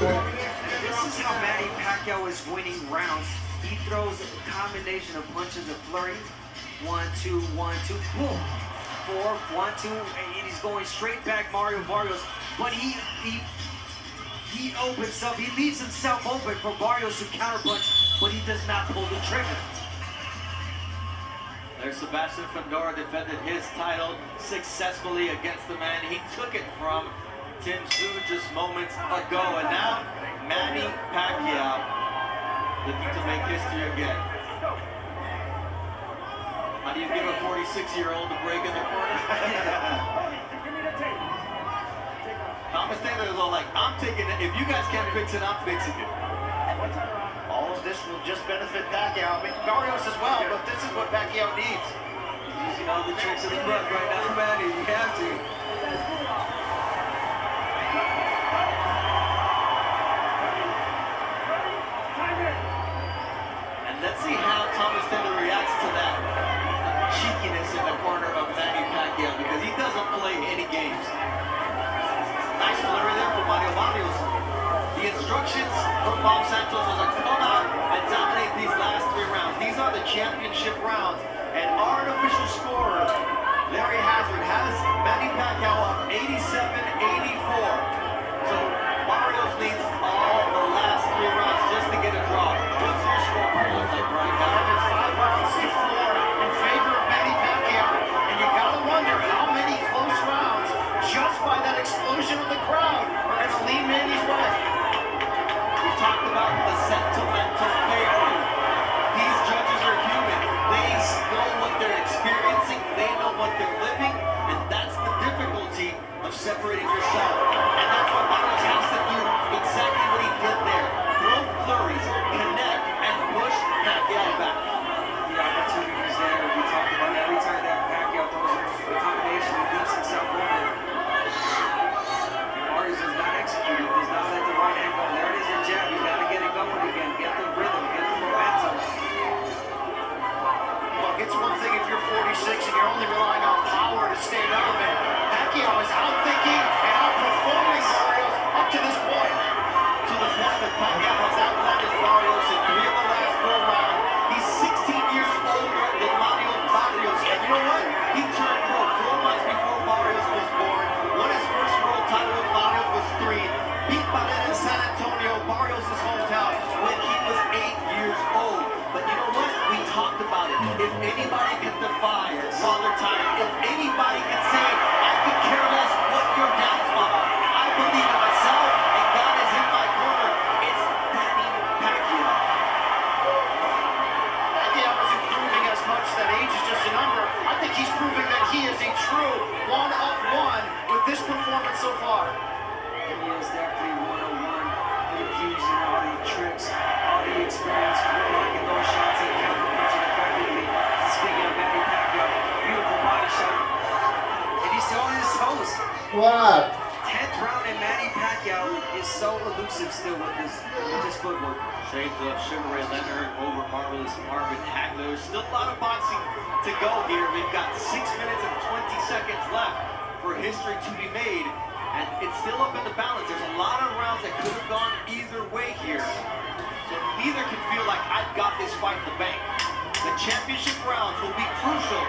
This is how Manny Pacquiao is winning rounds. He throws a combination of punches and flurries. 1, 2, 1, 2, boom. 4, 1, 2, and he's going straight back Mario Barrios. But he opens up, he leaves himself open for Barrios to counterpunch, but he does not pull the trigger. There's Sebastian Fundora defended his title successfully against the man he took it from Tim Tszyu just moments ago. And now, Manny Pacquiao looking to make history again. How do you give a 46-year-old a break in the corner? Thomas Taylor is all like, I'm taking it. If you guys can't fix it, I'm fixing it. All of this will just benefit Pacquiao. I mean, Barrios as well, but this is what Pacquiao needs. He's using all the tricks of the book right now, Manny. You have to. And let's see how Thomas Taylor reacts to that cheekiness in the corner of Manny Pacquiao, because he doesn't play any games. Nice flurry there from Manny Barrios. The instructions from Bob Santos was like, come out and dominate these last 3 rounds. These are the championship rounds. And our unofficial scorer, Larry Hazard, has Manny Pacquiao up 87-84. So Barrios needs all the last 3 rounds just to get a draw. What's your scorecard look like right now? It's 5 rounds to 4 in favor of Manny Pacquiao. And you gotta wonder how many close rounds, just by that explosion of the crowd, are gonna lean Manny's way. We talked about the sentimental payoff. These judges are human. They know what they're experiencing. They know what they're living. And that's the difficulty of separating yourself. And that's what Barrios has to do. Exactly what he did there. Throw flurries, connect, and push Pacquiao back. The opportunities there. We talked about every time that Pacquiao throws a combination, he leaves himself open. Barrios does not execute it, does not let the right hand go. There it is, your jab. You gotta get it going again. Get the rhythm, get the momentum. Look, it's one thing if you're 46 and you're only relying on power to stay relevant. Pacquiao is outthinking and outperforming Barrios up to this point. To the point that Pacquiao has outlanded Barrios in 3 of the last 4 rounds. He's 16 years older than Manny Barrios. And you know what? He turned pro 4 months before Barrios was born. Won his first world title with Barrios was 3. Beat Barrios in San Antonio, Barrios' hometown, when he was 8 years old. But you know what? We talked about it. If anybody can defy Father Time, if anybody can say, I could care less what your dad's mama, I believe in myself, and God is in my corner, it's Manny Pacquiao. Pacquiao isn't proving as much that age is just a number. I think he's proving that he is a true one-of-one with this performance so far. He is definitely 101. Using all the tricks, all the experience, blocking those shots and counter-punching effectively. Speaking of Manny Pacquiao, beautiful body shot. And he's still on his toes. What? 10th round and Manny Pacquiao is so elusive still with his footwork. Shades of Sugar Ray Leonard over marvelous Marvin Hagler. There's still a lot of boxing to go here. We've got 6 minutes and 20 seconds left for history to be made. And it's still up in the balance. There's a lot of rounds that could have gone either way here. So neither can feel like I've got this fight in the bank. The championship rounds will be crucial.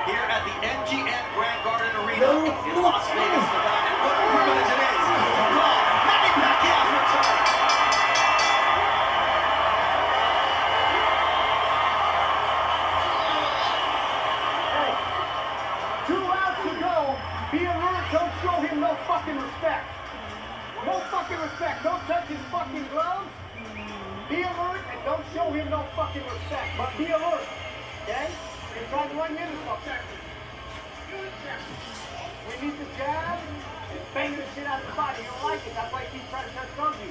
Here at the MGM Grand Garden Arena in Las Vegas, Nevada. And what a privilege it is to call Manny Pacquiao's return. Be alert, don't show him no fucking respect. No fucking respect. Don't touch his fucking gloves. Be alert and don't show him no fucking respect. But be alert. Okay? You're trying to run into something. We need to jab and bang the shit out of the body. You don't like it. That's why you keep trying to touch gloves.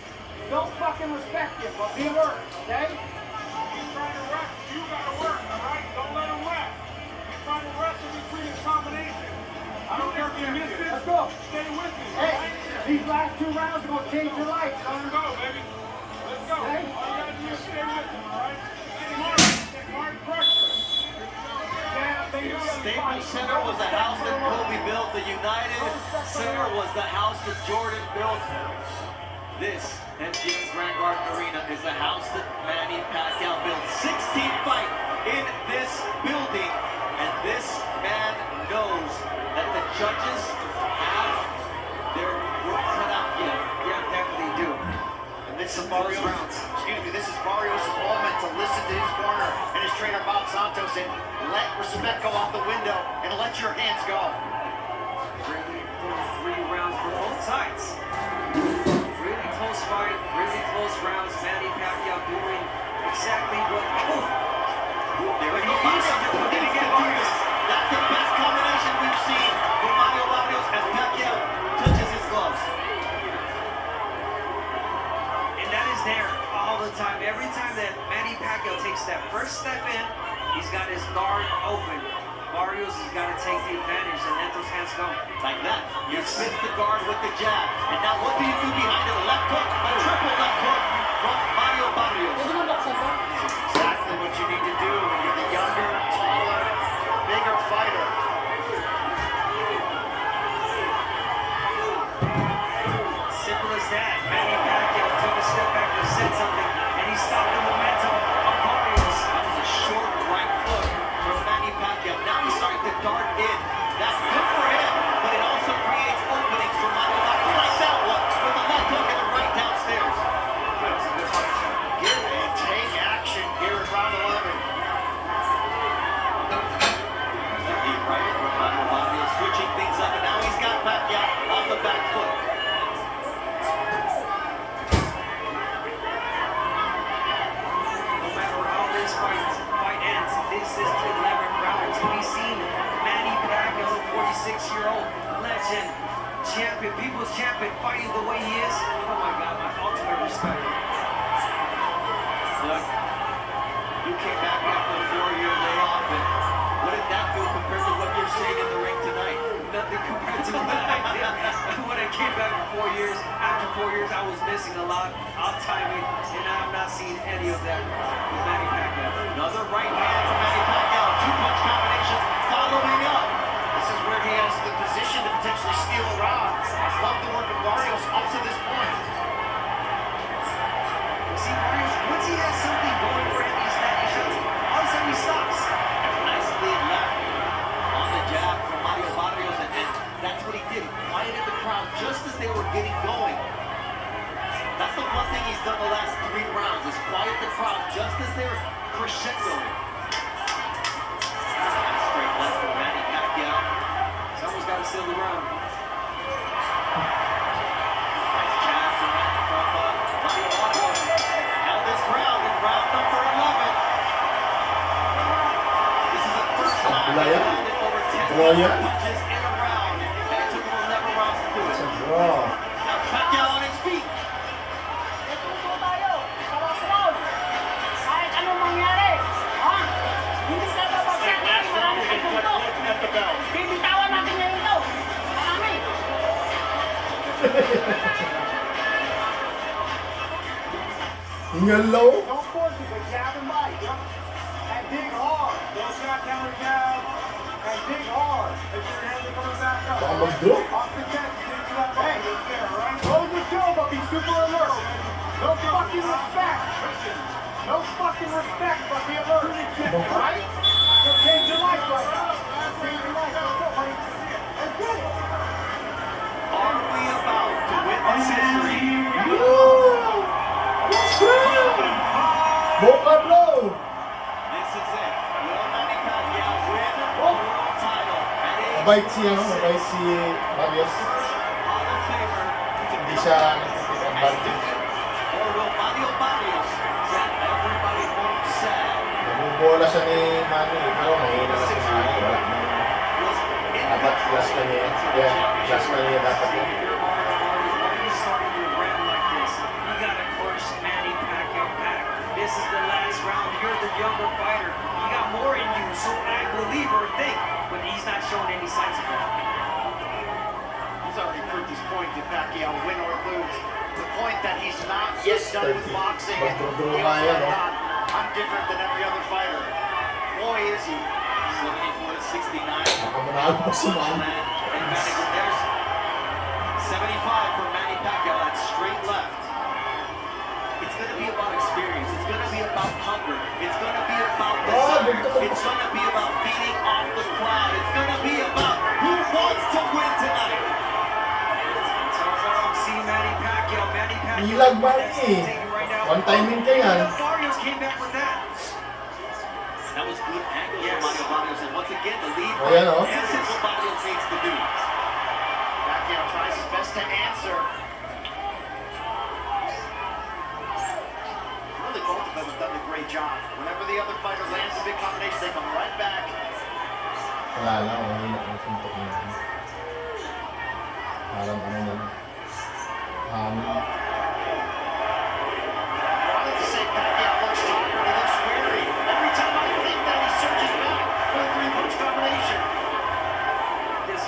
Don't fucking respect him, but be alert. Okay? He's trying to rest. You gotta work, alright? Don't let him rest. He's trying to rest in between his combination. I don't care if you miss this. go. Stay with me. Hey, these last 2 rounds are gonna change your life, son. Let's go, baby. Let's go. Okay? All you gotta do is stay with him, all right? Smart pressure. Staples Center was the house that Kobe built. The United Center was the house that Jordan built. This MGM Grand Garden Arena is the house that Manny Paquiao built. 16 fight in this building, and this man knows that the judges have their work cut out yet. Yeah, definitely do. And this is Barrios. This is Barrios' moment to listen to his corner and his trainer Bob Santos and let respect go out the window and let your hands go. Really close 3 rounds for both sides. Really close fight, really close rounds. Manny Paquiao doing exactly what. There we go. Barrios. That's the best combination we've seen from Manny Barrios as Paquiao touches his gloves. And that is there all the time. Every time that Manny Paquiao takes that first step in, he's got his guard open. Barrios has got to take the advantage and let those hands go. Like that. You spin the guard with the jab. And now what do you do behind it? A left hook, a triple left hook from Manny Barrios. Exactly what you need to do when you're the younger, taller, bigger fighter. Simple as that. Manny Paquiao took a step back and said something, and he stopped the momentum of Barrios. That was a short right foot from Manny Paquiao. Now he's starting to dart in. That's good for him, but it also creates openings for Manny Barrios. Like that one with the left hook and a right downstairs. That was a good fight. Give and take action here at round 11. The deep right from Manny Barrios, switching things up, and now he's got Paquiao off the back foot. No matter how this fight ends, this is the 11th round to be seen. Manny Paquiao, the 46-year-old legend, champion, people's champion, fighting the way he is. Oh my God, my ultimate respect. Look, you came back after a 4-year layoff, and what did that do compared to what you're seeing in the ring tonight? Nothing compared to what I did when I came back for 4 years. After 4 years, I was missing a lot, off timing, and I'm not seeing any of that with Manny Paquiao. Another right hand from Manny Paquiao, 2-punch combination following up. This is where he has the position to potentially steal a round. Love the work of Barrios up to this point. See, Barrios, once he has something going for him, he's snapping shots. All of a sudden, he stops. Nicely left on the jab from Manny Barrios, and that's what he did. He quieted the crowd just as they were getting going. That's the one thing he's done the last 3 rounds, is quiet the crowd just as they're crescendoing. Straight left from Manny Paquiao. Someone's got to steal the round. Nice jab from Manny Barrios. Held his ground in round number 11. This is the first time he's landed over 10 punches in a round, and it took him 11 rounds to do it. Draw. Now Paquiao on his feet. Ito tayo. Sa last round. Kahit anong mangyari. Ha? Hindi ka babagsak. Marami kang punto. Bibitawan natin ngayon ito. Marami. Ngalaw. Don't force it, but jab and bite. And dig hard. Don't shot counter jab. And dig hard. If your hands are coming back up. Baka mag-drop. Off the chest, dig to that ball. Hey, right? Close the show, but be super alert. No fucking respect. No fucking respect, but be alert. Right? You'll change your life right now. Change your life. Let's go, buddy. Let's get it. Are we about to witness history? Boca blow. This is it. Will Manny Paquiao win the world title at age Mabait si Barrios. Hall of Famer? Hindi siya nagtitake advantage. Or will Manny Barrios send everybody home sad? Nabubola siya ni Manny, pero mahina na si Manny. Wala na. Dapat last na niya. Yeah, last na niya dapat yun. Why are you starting your round like this? You gotta course Manny Paquiao back. This is the last round. You're the younger fighter. You got more in you, so I believe or think, but he's not showing any signs of that. this point did Pacquiao win or lose. The point that he's not yet done with boxing. And he also thought, I'm different than every other fighter. Boy, is he. 74 to 69. Nakamanalo pa si Manny. And there's 75 for Manny Pacquiao. That's straight left. It's going to be about experience. It's going to be about hunger. It's going to be about desire. It's going to be about feeding off the crowd. It's going to be about who wants to win tonight. So far, I'm seeing Manny Pacquiao. Manny Pacquiao. Ilag Manny. One timing ka yan. Barrios came back with that. That was good angles from Manny Barrios. And once again, the lead. Oh, yan, oh. This is what Barrios needs to do. Pacquiao tries his best to answer. Really, both of them have done a great job. Whenever the other fighter lands a big combination, they come right back. Wala lang, mahina ang suntok niya. Parang ano na. I wanted to say Pacquiao looks tired, he looks weary. Every time I think that, he surges back for a three-punch combination. This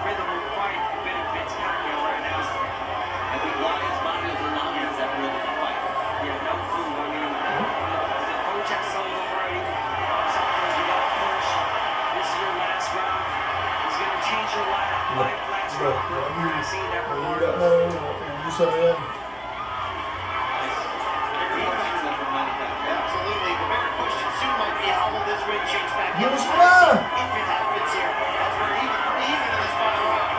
rhythm of fight benefits Pacquiao right now. I think why is Barrios allowing us that rhythm of fight? Yeah, no clue. I mean, the coach has told him already. Sometimes you gotta push. This is your last round. It's gonna change your life last round. But I've seen that from Mahina Barrios. na. Gusto na yan. Absolutely. The bigger question soon might be how will this win change Pacquiao? Yes, sir. If it happens here, as we're even in this final round.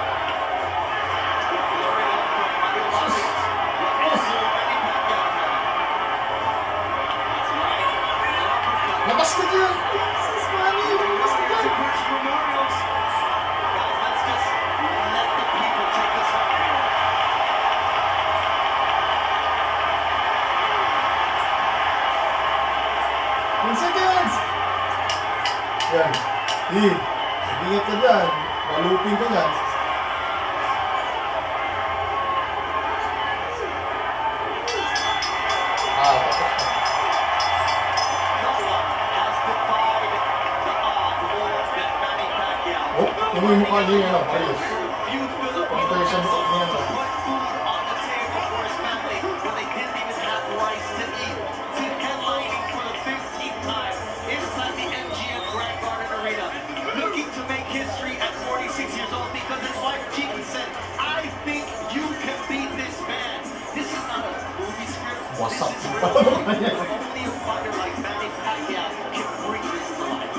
Labas ka dyan! Jesus, Manny! Labas ka dyan! Let's just let the people take this home here. 10 seconds! Yan. Ingat ka dyan. Malupin ka dyan. Tapos na. No one has defied the odds more than Manny Pacquiao. Oh, yung may mukha din yan, Barrios. Few Filipino Comparison wrestlers niya. to put food on the table for his family when they didn't even have rice to eat. To headlining for the 15th time inside the MGM Grand Garden Arena, looking to make history at 46 years old because his wife Chica said, "I think you can beat this man." This is not a movie script. What's This up? is real. Only a fighter like Manny Pacquiao can bring this to life.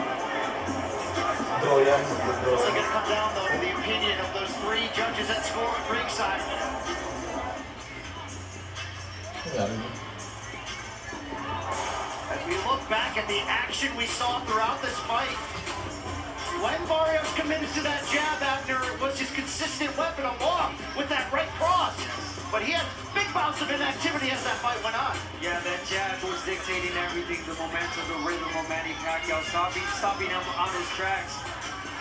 Draw yan. Draw. It's going to come down, though, to the opinion of those three judges that score at ringside. Nangyari niya. As we look back at the action we saw throughout this fight, when Barrios committed to that jab, Abner, it was his consistent weapon along with that right cross. But he had big bouts of inactivity as that fight went on. Yeah, that jab was dictating everything, the momentum, the rhythm of Manny Pacquiao, stopping him on his tracks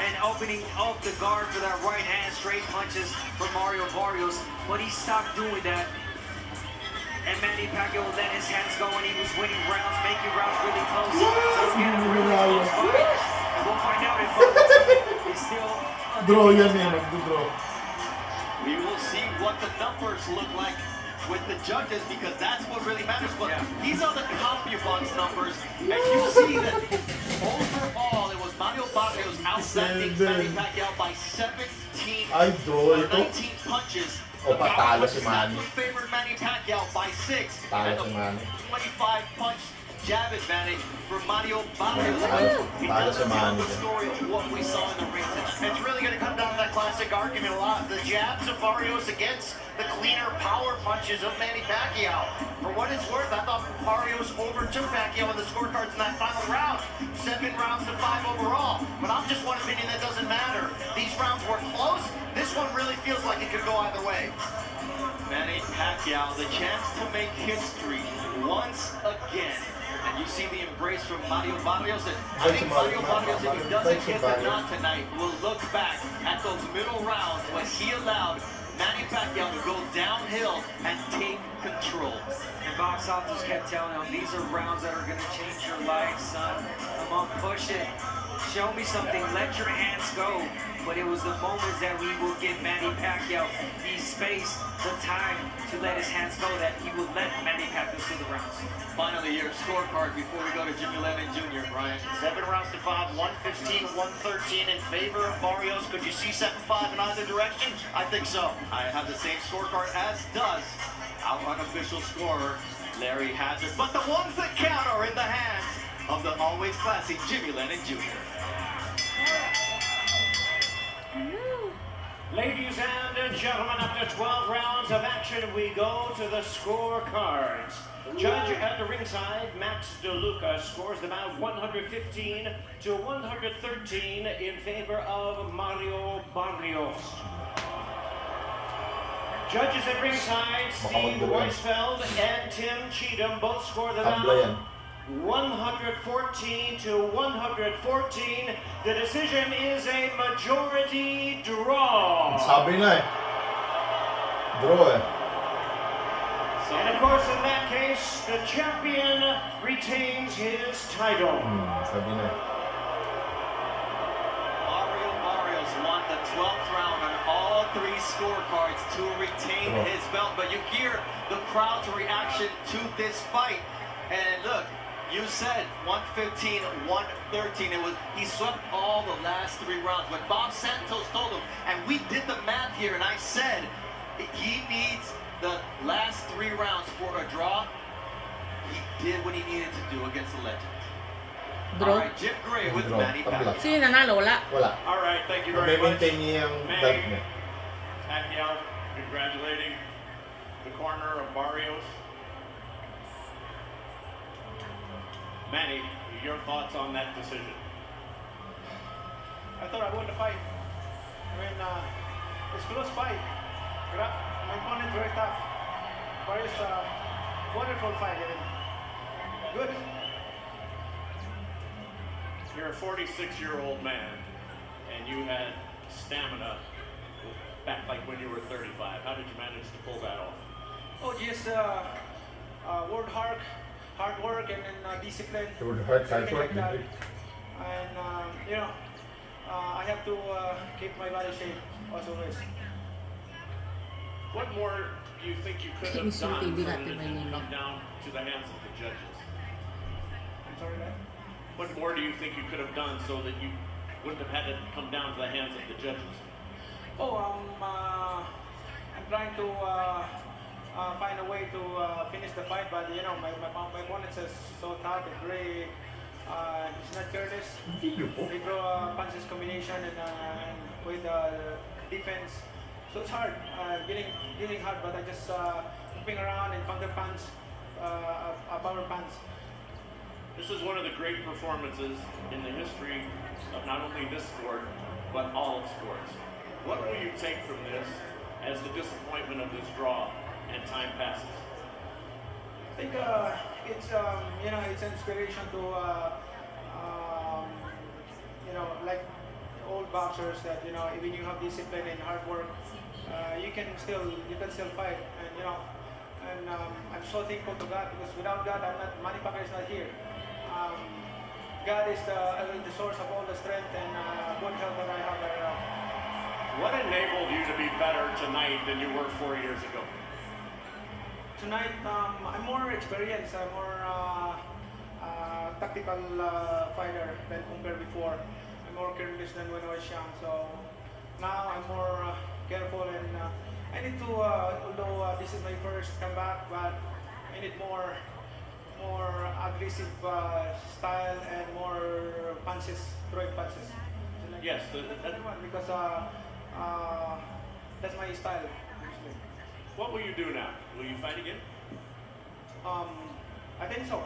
and opening up the guard for that right hand, straight punches from Mario Barrios. But he stopped doing that. And Manny Pacquiao let his hands go and he was winning rounds, making rounds really close. So again, a really close fight. And we'll find out if it's still Draw yan eh. Magdo-draw. We will see what the numbers look like with the judges because that's what really matters. But these are the CompuBox numbers, and you see that overall it was Mario Barrios outstanding Manny Pacquiao by 17 Idol. 19 punches. O patalo si Manny. Favored Manny Pacquiao by 6. Talo And si Manny. 25 punch jab advantage for Mario Barrios. Talo si Manny. The story of what we saw in the ring tonight. It's really going to come down to that classic argument a lot. The jabs of Barrios against the cleaner power punches of Manny Pacquiao. For what it's worth, I thought Barrios overtook Pacquiao in the scorecards in that final round. 7 rounds to 5 overall. But I'm just one opinion that doesn't matter. These rounds were close. This one really feels like it could go either way. Manny Pacquiao, the chance to make history once again. And you see the embrace from Mario Barrios. And I think Mario Barrios, if he doesn't get the nod tonight, will look back at those middle rounds when he allowed Manny Pacquiao to go downhill and take control. And Box Office kept telling him, these are rounds that are going to change your life, son. Come on, push it. show me something, let your hands go. But it was the moments that we will give Manny Pacquiao the space, the time to let his hands go, that he would let Manny Pacquiao through the rounds. Finally, your scorecard before we go to Jimmy Lennon Jr., Brian. 7 rounds to 5, 115, 113 in favor of Barrios. Could you see 7-5 in either direction? I think so. I have the same scorecard, as does our unofficial scorer, Larry Hazard. But the ones that count are in the hands of the always classy Jimmy Lennon Jr. Ladies and gentlemen, after 12 rounds of action, we go to the scorecards. Judge at the ringside, Max DeLuca, scores the bout 115 to 113 in favor of Mario Barrios. Judges at ringside, Steve Weisfeld and Tim Cheatham both score the bout 114 to 114. The decision is a majority draw. Sabi na eh. Draw eh. And of course, in that case, the champion retains his title. Sabi na eh. Mario Barrios won the 12th round on all 3 scorecards to retain his belt. But you hear the crowd's reaction to this fight. And look, you said 115, 113. He swept all the last 3 rounds. When Bob Santos told him, and we did the math here, and I said he needs the last 3 rounds for a draw. He did what he needed to do against the legend. Draw. All right, Jim Gray with Manny Paquiao. Sino nanalo? Wala. Wala. All right, thank you very much. May-maintain niya yung belt niya. Pacquiao congratulating the corner of Barrios. Manny, your thoughts on that decision? I thought I won the fight. I mean, it's a close fight. My opponent very tough. Barrios, wonderful fight. I mean, good. You're a 46-year-old man, and you had stamina back like when you were 35. How did you manage to pull that off? Oh, just hard work and then discipline. It would hurt hard Something work. like that. And I have to keep my body shape as always. What more do you think you could have done so that it didn't come down to the hands of the judges? I'm sorry, man. What more do you think you could have done so that you wouldn't have had it come down to the hands of the judges? I'm trying to find a way to finish the fight, but my opponent is so tough and great. He's not careless. They throw punches combination and with defense. So it's hard, getting hard, but I just moving around and counter punch, power punch. This is one of the great performances in the history of not only this sport, but all of sports. What will you take from this as the disappointment of this draw and time passes? I think it's an inspiration to like old boxers that when you have discipline and hard work, you can still fight, and I'm so thankful to God, because without God, Manny Paquiao is not here. God is the source of all the strength and good health that I have right now. What enabled you to be better tonight than you were 4 years ago? Tonight, I'm more experienced. I'm more tactical fighter than compared before. I'm more careless than when I was young. So now I'm more careful, and I need to. Although this is my first comeback, but I need more aggressive style and more punches, throwing punches. Like Yes, because that's my style. Usually. What will you do now? Will you fight again? I think so.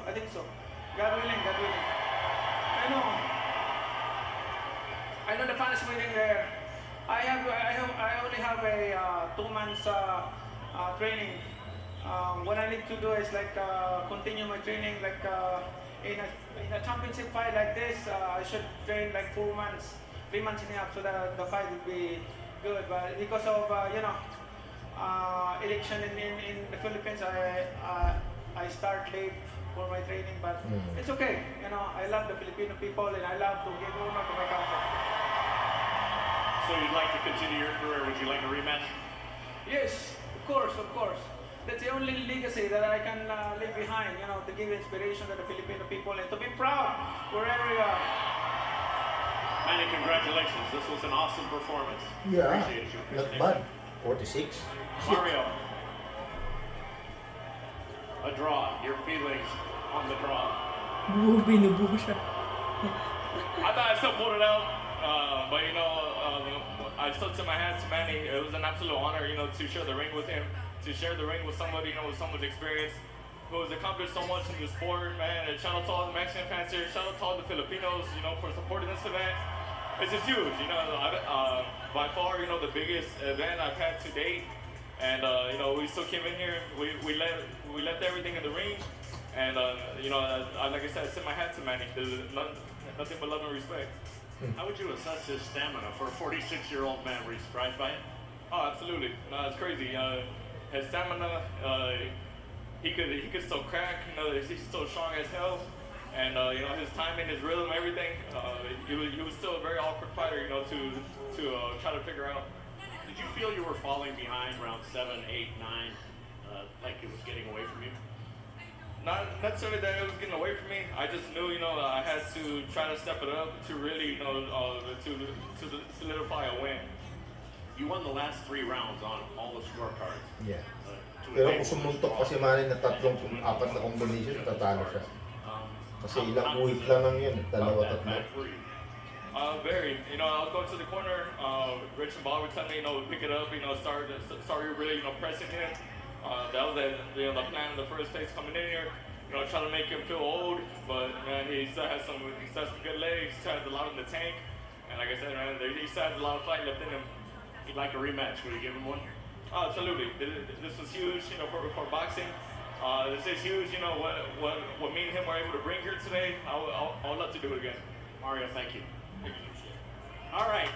God willing. I know the fans waiting there. I only have a 2 months training. What I need to do is continue my training. In a championship fight like this, I should train 4 months, 3 months and a half, so that the fight would be good. But because of election in the Philippines, I start late for my training, but it's okay. You know, I love the Filipino people and I love to give honor to my country. So you'd like to continue your career? Would you like a rematch? Yes, of course, of course. That's the only legacy that I can leave behind, you know, to give inspiration to the Filipino people and to be proud wherever you are. Manny, congratulations. This was an awesome performance. Yeah, Appreciate you. not bad. 46. Mario. A draw. Your feelings on the draw? Binubuo siya. I thought I still pulled it out, but you know, I still took my hat to Manny. It was an absolute honor, you know, to share the ring with him, to share the ring with somebody, you know, with so much experience, who has accomplished so much in the sport, man. And shout out to all the Mexican fans here. Shout out to all the Filipinos, you know, for supporting this event. It's just huge, you know. By far, you know, the biggest event I've had to date. And you know, we still came in here. We left everything in the ring. And you know, like I said, I tip my hat to Manny. There's nothing but love and respect. How would you assess his stamina for a 46-year-old man? Were you surprised by it? Oh, absolutely. No, it's crazy. His stamina, he could still crack. You know, he's still strong as hell. And you know, his timing, his rhythm, everything. He was still a very awkward fighter. You know, to try to figure out. Did you feel you were falling behind round 7, 8, 9, like it was getting away from you? Not necessarily that it was getting away from me. I just knew, you know, I had to try to step it up to really, you know, to solidify a win. You won the last 3 rounds on all the scorecards. Yeah. Pero kung sumuntok kasi Manny na 3-4 na combination, tatalo siya. Kasi ilang uwit lang yun, 2-3. Very. You know, I was going to the corner. Rich and Bob would tell me, you know, pick it up. You know, start really, you know, pressing him. That was the plan in the first place coming in here. You know, trying to make him feel old, but man, he still has some good legs. He still has a lot in the tank, and like I said, man, he still has a lot of fight left in him. He'd like a rematch. Would you give him one? Absolutely. This was huge, you know, for boxing. This is huge. You know what me and him were able to bring here today. I would love to do it again. Mario, thank you. All right,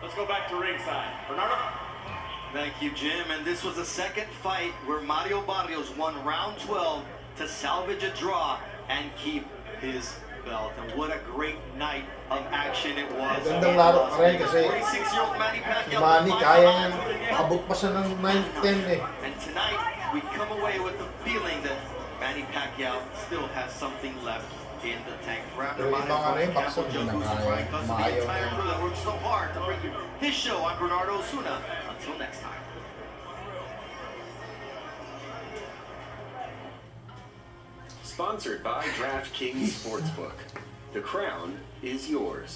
let's go back to ringside. Bernardo? Thank you, Jim. And this was the second fight where Mario Barrios won round 12 to salvage a draw and keep his belt. And what a great night of action it was. Magandang laro pa rin kasi 46-year-old Manny Paquiao. Manny kaya niyang abot pa siya ng 9-10 eh. And tonight, we come away with the feeling that Manny Pacquiao still has something left in the tank. Pero yung mga ano yung bakso, hindi na kaya. Maayaw na yun. That worked so hard to bring you his show. I'm Bernardo Osuna. Until next time. Sponsored by DraftKings Sportsbook. The crown is yours.